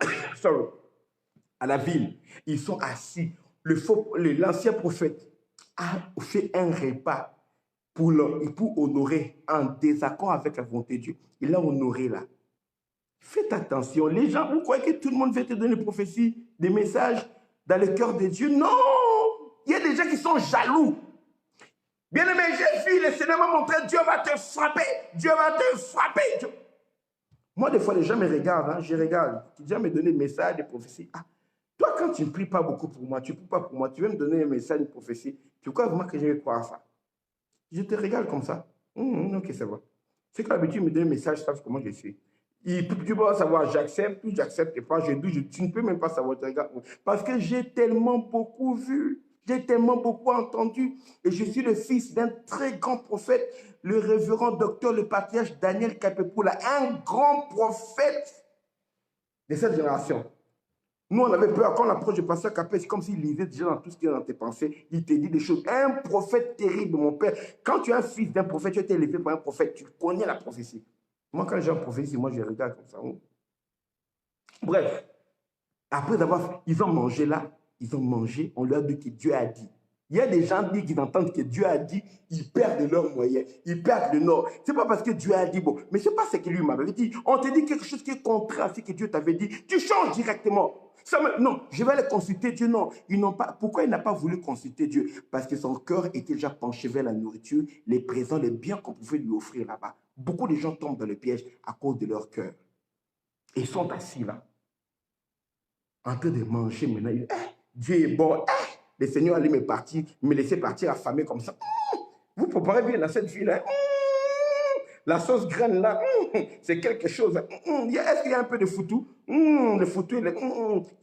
à la ville. Ils sont assis. L'ancien prophète a fait un repas pour honorer en désaccord avec la volonté de Dieu. Il l'a honoré là. Faites attention. Les gens, vous croyez que tout le monde va te donner des prophéties, des messages dans le cœur de Dieu? Non! Il y a des gens qui sont jaloux. Bien-aimé, j'ai vu, le Seigneur m'a montré, Dieu va te frapper. Dieu va te frapper. Moi, des fois, les gens me regardent, hein, je regarde. Les gens me donnent des messages, des prophéties. Ah, toi, quand tu ne pries pas beaucoup pour moi, tu ne pries pas pour moi, tu veux me donner un message, une prophétie, tu crois vraiment que je vais croire à ça? Je te regarde comme ça. Ok, c'est vrai. C'est que l'habitude me donne un message, savent comment je suis. Tu peux savoir, j'accepte ou j'accepte pas, tu ne peux même pas savoir, parce que j'ai tellement beaucoup vu, j'ai tellement beaucoup entendu, et je suis le fils d'un très grand prophète, le révérend docteur, le patriarche Daniel Kapepoula, un grand prophète de cette génération. Nous, on avait peur, quand on approche du pasteur Capet, c'est comme s'il lisait déjà dans tout ce qui est dans tes pensées, il te dit des choses. Un prophète terrible, mon père. Quand tu es un fils d'un prophète, tu as été élevé par un prophète, tu connais la prophétie. Moi, quand j'ai un prophétie, moi, je regarde comme ça. Bref, après ils ont mangé là, ils ont mangé, on leur dit que Dieu a dit. Il y a des gens qui entendent que Dieu a dit, ils perdent leurs moyens, ils perdent le nord. Ce n'est pas parce que Dieu a dit, bon, mais ce n'est pas ce que lui m'avait dit. On te dit quelque chose qui est contraire à ce que Dieu t'avait dit, tu changes directement. Non, je vais aller consulter Dieu, non. Pourquoi il n'a pas voulu consulter Dieu? Parce que son cœur était déjà penché vers la nourriture, les présents, les biens qu'on pouvait lui offrir là-bas. Beaucoup de gens tombent dans le piège à cause de leur cœur. Ils sont assis là, en train de manger maintenant. Dieu est bon. le Seigneur allait me laisser partir affamé comme ça. Vous préparez bien dans cette ville. Hein? La sauce graine là, c'est quelque chose. Est-ce qu'il y a un peu de foutou? Le foutou, il n'y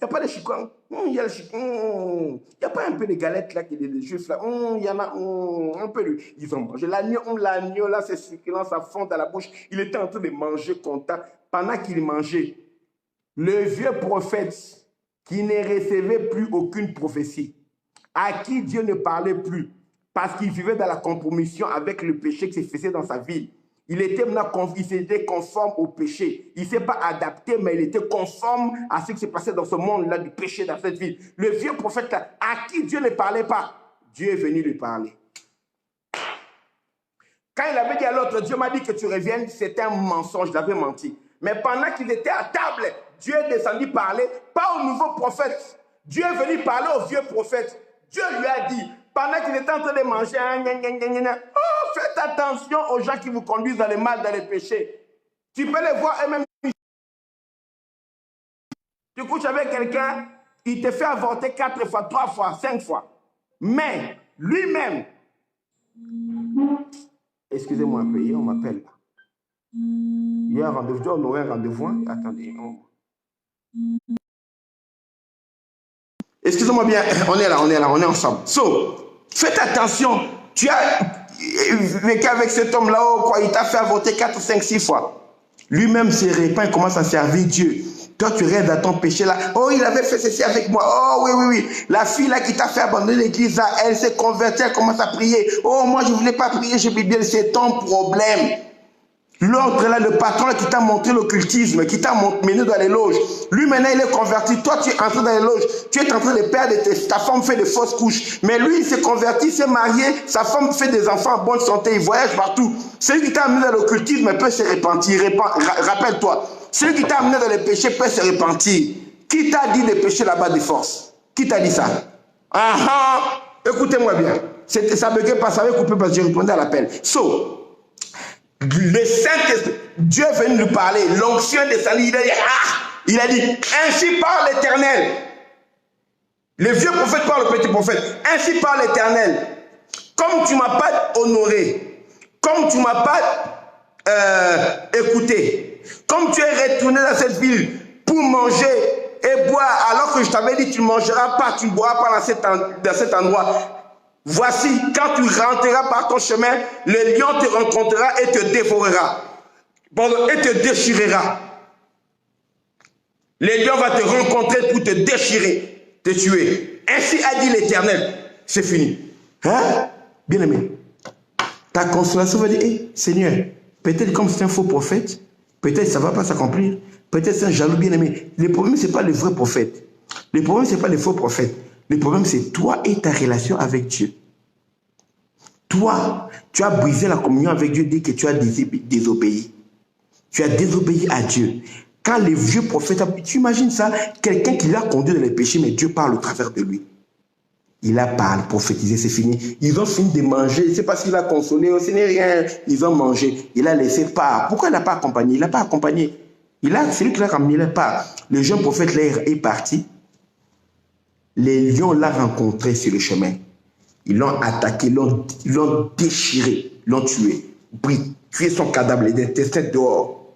a pas de chicon. Il y a le chicon. Il n'y a pas un peu de galettes là, des juifs là. Il y en a un peu de. Ils ont mangé l'agneau là, c'est succulent, ça fond dans la bouche. Il était en train de manger content. Pendant qu'il mangeait, le vieux prophète qui ne recevait plus aucune prophétie, à qui Dieu ne parlait plus, parce qu'il vivait dans la compromission avec le péché qui se faisait dans sa vie. Il était conforme au péché. Il ne s'est pas adapté, mais il était conforme à ce qui s'est passé dans ce monde-là du péché dans cette ville. Le vieux prophète là, à qui Dieu ne parlait pas, Dieu est venu lui parler. Quand il avait dit à l'autre, Dieu m'a dit que tu reviennes, c'était un mensonge, il avait menti. Mais pendant qu'il était à table, Dieu est descendu parler, pas au nouveau prophète. Dieu est venu parler au vieux prophète. Dieu lui a dit, pendant qu'il était en train de manger, oh, faites attention aux gens qui vous conduisent dans le mal, dans les péchés. Tu peux les voir eux-mêmes. Tu couches avec quelqu'un, il te fait avorter 4 fois, 3 fois, 5 fois. Mais lui-même, excusez-moi un peu, hier on m'appelle là. Il y a un rendez-vous, on aurait un rendez-vous. Hein? Attendez. Excusez-moi bien, on est ensemble. So, faites attention. Tu as vécu avec cet homme-là, quoi, il t'a fait avorter 4, 5, 6 fois. Lui-même se répand, il commence à servir Dieu. Toi, tu restes dans ton péché là. Oh, il avait fait ceci avec moi. Oh, oui. La fille là qui t'a fait abandonner l'église là, elle s'est convertie, elle commence à prier. Oh, moi, je ne voulais pas prier, je prie bien. C'est ton problème. L'autre là, le patron là, qui t'a montré l'occultisme, qui t'a mené dans les loges. Lui maintenant il est converti. Toi tu es entré dans les loges. Tu es en train de perdre ta femme fait de fausses couches. Mais lui il s'est converti, il s'est marié. Sa femme fait des enfants en bonne santé. Il voyage partout. Celui qui t'a amené dans l'occultisme peut se repentir. Rappelle-toi. Celui qui t'a amené dans les péchés peut se repentir. Qui t'a dit de pécher là-bas de force? Qui t'a dit ça? Écoutez-moi bien. Ça ne pas, ça avait coupé parce que je répondais à l'appel. So, le Saint-Esprit, Dieu est venu nous parler, l'onction de salut, il a dit, ainsi parle l'Éternel. Le vieux prophète parle au petit prophète, ainsi parle l'Éternel. Comme tu ne m'as pas honoré, comme tu ne m'as pas écouté, comme tu es retourné dans cette ville pour manger et boire, alors que je t'avais dit tu ne mangeras pas, tu ne boiras pas dans cet endroit. Voici, quand tu rentreras par ton chemin, le lion te rencontrera et te dévorera. Et te déchirera. Le lion va te rencontrer pour te déchirer, te tuer. Ainsi a dit l'Éternel. C'est fini. Hein? Bien aimé. Ta consolation va dire, hey, Seigneur, peut-être comme c'est un faux prophète, peut-être ça ne va pas s'accomplir. Peut-être c'est un jaloux bien aimé. Le problème, ce n'est pas le vrai prophète. Le problème, ce n'est pas le faux prophète. Le problème, c'est toi et ta relation avec Dieu. Toi, tu as brisé la communion avec Dieu dès que tu as désobéi. Tu as désobéi à Dieu. Quand les vieux prophètes, tu imagines ça, quelqu'un qui l'a conduit dans les péchés, mais Dieu parle au travers de lui. Il a parlé, prophétisé, c'est fini. Ils ont fini de manger, c'est parce qu'il a consolé, ce n'est rien. Ils ont mangé, il a laissé part. Pourquoi il n'a pas accompagné? Il n'a pas accompagné. C'est lui qui l'a ramené, il n'a pas. Le jeune prophète là est parti. Les lions l'ont rencontré sur le chemin. Ils l'ont attaqué, ils l'ont déchiré, l'ont tué, tué son cadavre, les intestins dehors.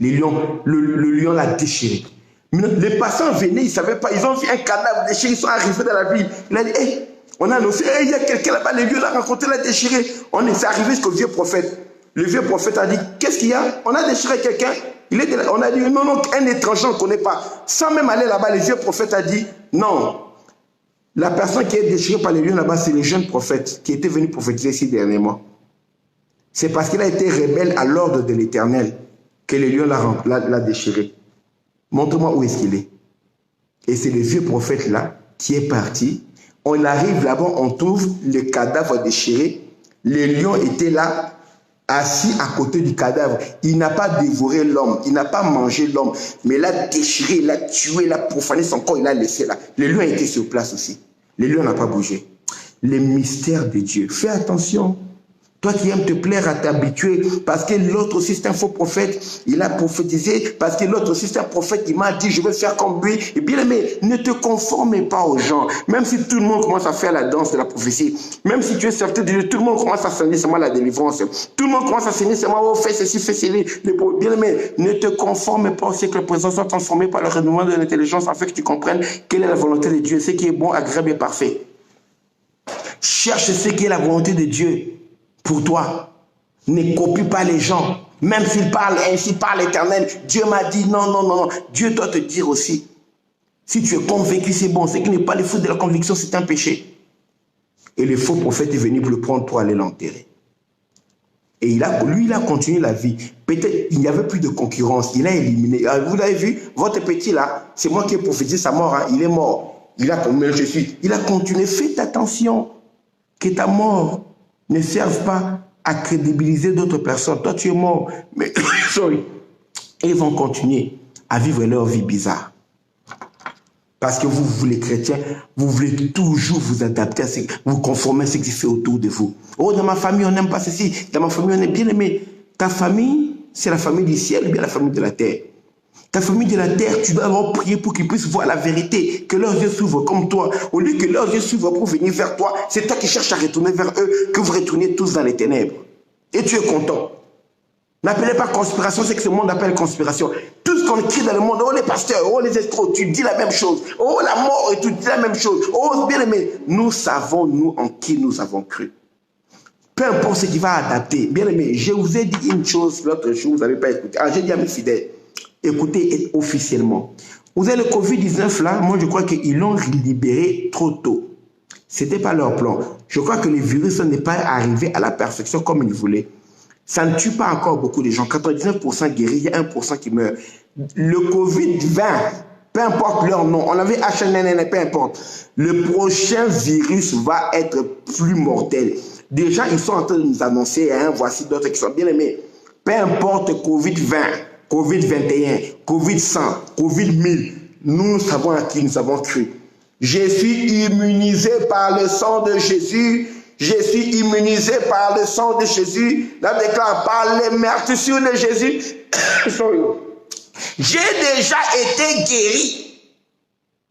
Le lion l'a déchiré. Les passants venaient, ils ne savaient pas, ils ont vu un cadavre déchiré, ils sont arrivés dans la ville. Il a dit, hey, on a annoncé, hey, il y a quelqu'un là-bas, le lion l'a rencontré, l'a déchiré. C'est arrivé jusqu'au vieux prophète. Le vieux prophète a dit, qu'est-ce qu'il y a? On a déchiré quelqu'un. On a dit, non, un étranger, on ne connaît pas. Sans même aller là-bas, le vieux prophète a dit, non. La personne qui est déchirée par les lions là-bas, c'est le jeune prophète qui était venu prophétiser ici dernièrement. C'est parce qu'il a été rebelle à l'ordre de l'Éternel que le lion l'a déchiré. Montre-moi où est-ce qu'il est. Et c'est le vieux prophète là qui est parti. On arrive là-bas, on trouve le cadavre déchiré. Le lion était là, assis à côté du cadavre. Il n'a pas dévoré l'homme, il n'a pas mangé l'homme, mais il l'a déchiré, il l'a tué, il a profané son corps, il l'a laissé là. Le lion était sur place aussi. Le lion n'a pas bougé. Les mystères de Dieu. Fais attention. Toi qui aimes te plaire à t'habituer, parce que l'autre aussi c'est un faux prophète, il a prophétisé, parce que l'autre aussi c'est un prophète, il m'a dit je vais faire comme lui. Et bien aimé, ne te conforme pas aux gens, même si tout le monde commence à faire la danse de la prophétie, même si tu es serviteur de Dieu, tout le monde commence à s'enseigner seulement la délivrance, tout le monde commence à s'enseigner seulement oh, fais ceci, fais cela. Bien aimé, ne te conforme pas au siècle présent, sois transformé par le renouvellement de l'intelligence afin que tu comprennes quelle est la volonté de Dieu, ce qui est bon, agréable et parfait. Cherche ce qui est la volonté de Dieu pour toi. Ne copie pas les gens. Même s'ils parlent ainsi par l'Éternel, Dieu m'a dit non, non, non, non. Dieu doit te dire aussi. Si tu es convaincu, c'est bon. Ce qui n'est pas le fruit de la conviction, c'est un péché. Et le faux prophète est venu pour le prendre pour aller l'enterrer. Et lui, il a continué la vie. Peut-être il n'y avait plus de concurrence. Il a éliminé. Vous l'avez vu, votre petit là, c'est moi qui ai prophétisé sa mort. Hein. Il est mort. Il a combien je suis. Il a continué. Faites attention que ta mort ne servent pas à crédibiliser d'autres personnes. Toi, tu es mort. Mais, sorry. Ils vont continuer à vivre leur vie bizarre. Parce que vous, les chrétiens, vous voulez toujours vous adapter, vous conformer à ce qui se fait autour de vous. Oh, dans ma famille, on n'aime pas ceci. Dans ma famille, on est bien aimé. Ta famille, c'est la famille du ciel ou bien la famille de la terre. Ta famille de la terre, tu dois avoir prié pour qu'ils puissent voir la vérité, que leurs yeux s'ouvrent comme toi. Au lieu que leurs yeux s'ouvrent pour venir vers toi, c'est toi qui cherches à retourner vers eux, que vous retournez tous dans les ténèbres. Et tu es content. N'appelez pas conspiration, c'est que ce monde appelle conspiration. Tout ce qu'on crie dans le monde, oh les pasteurs, oh les escrocs, tu dis la même chose. Oh la mort, et tu dis la même chose. Oh bien aimé, nous savons, nous, en qui nous avons cru. Peu importe ce qui va adapter. Bien aimé, je vous ai dit une chose, l'autre chose, vous n'avez pas écouté. Ah, j'ai dit à mes fidèles, écoutez officiellement. Vous avez le Covid-19 là, moi je crois qu'ils l'ont libéré trop tôt. Ce n'était pas leur plan. Je crois que le virus n'est pas arrivé à la perfection comme ils voulaient. Ça ne tue pas encore beaucoup de gens. 99% guéris, il y a 1% qui meurt. Le Covid-20, peu importe leur nom, on avait HNN, peu importe. Le prochain virus va être plus mortel. Déjà, ils sont en train de nous annoncer, hein, voici d'autres qui sont bien aimés. Peu importe Covid-20, Covid-21, Covid-100, Covid-1000, nous savons à qui nous avons cru. Je suis immunisé par le sang de Jésus. Je suis immunisé par le sang de Jésus. La déclare par les meurtrissures de Jésus. J'ai déjà été guéri.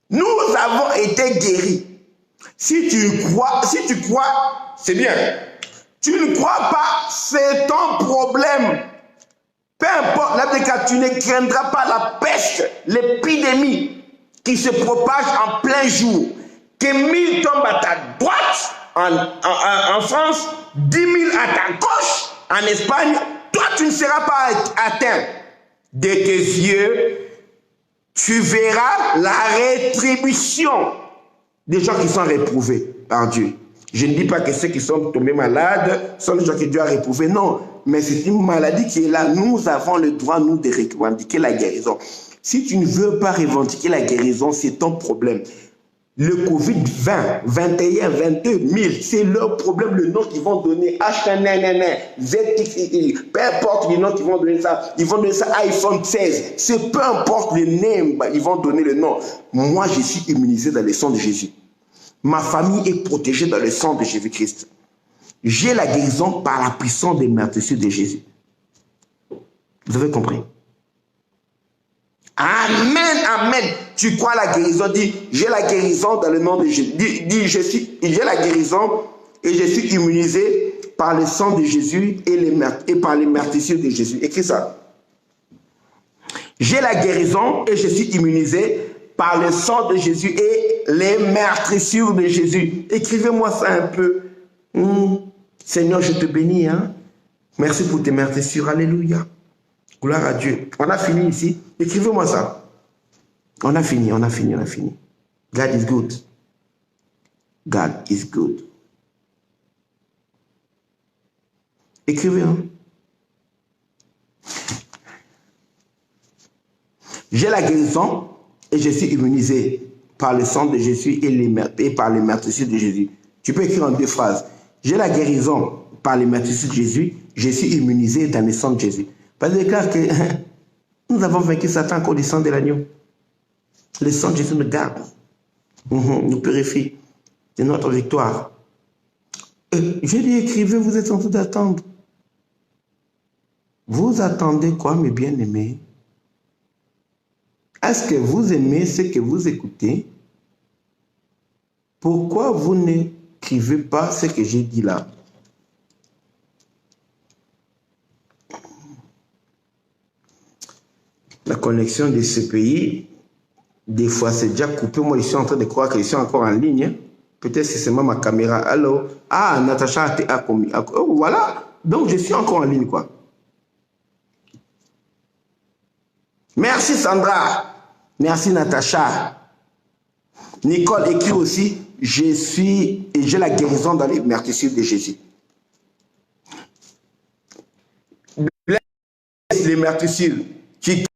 Nous avons été guéris. Si tu crois, c'est bien. Tu ne crois pas, c'est ton problème. Peu importe, la déclare, tu ne craindras pas la peste, l'épidémie qui se propage en plein jour. Que 1000 tombent à ta droite. En France, 10 000 à ta gauche, en Espagne, toi tu ne seras pas atteint. De tes yeux, tu verras la rétribution des gens qui sont réprouvés par Dieu. Je ne dis pas que ceux qui sont tombés malades sont les gens que Dieu a réprouvés, non. Mais c'est une maladie qui est là. Nous avons le droit, nous, de revendiquer la guérison. Si tu ne veux pas revendiquer la guérison, c'est ton problème. Le Covid-20, 21, 22 000, c'est leur problème, le nom qu'ils vont donner, H1N, ZXI, peu importe le nom qu'ils vont donner ça, ils vont donner ça iPhone 16, c'est peu importe le nom, ils vont donner le nom. Moi, je suis immunisé dans le sang de Jésus. Ma famille est protégée dans le sang de Jésus-Christ. J'ai la guérison par la puissance des meurtrissures de Jésus. Vous avez compris? Amen, amen. Tu crois la guérison, dis, j'ai la guérison dans le nom de Jésus. Dis, j'ai la guérison et je suis immunisé par le sang de Jésus et par les meurtrissures de Jésus. Écris ça. J'ai la guérison et je suis immunisé par le sang de Jésus et les meurtrissures de Jésus. Écrivez-moi ça un peu. Seigneur, je te bénis. Hein? Merci pour tes meurtrissures. Alléluia. Gloire à Dieu. On a fini ici. Écrivez-moi ça. On a fini. God is good. God is good. Écrivez. Hein? J'ai la guérison et je suis immunisé par le sang de Jésus et par les meurtrissures de Jésus. Tu peux écrire en 2 phrases. J'ai la guérison par les meurtrissures de Jésus. Je suis immunisé dans le sang de Jésus. Parce que déclare que nous avons vaincu Satan à cause du sang de l'agneau. Le sang de Jésus nous garde, nous purifie. C'est notre victoire. J'ai dit, écrivez, vous êtes en train d'attendre. Vous attendez quoi, mes bien-aimés? Est-ce que vous aimez ce que vous écoutez? Pourquoi vous n'écrivez pas ce que j'ai dit là? La connexion de ce pays, des fois c'est déjà coupé. Moi, je suis en train de croire que je suis encore en ligne. Peut-être c'est seulement ma caméra. Alors, ah, Natacha a commis. Oh, voilà. Donc, je suis encore en ligne, quoi. Merci, Sandra. Merci, Natacha. Nicole écrit aussi, je suis et j'ai la guérison dans les meurtrissures de Jésus. Les meurtrissures qui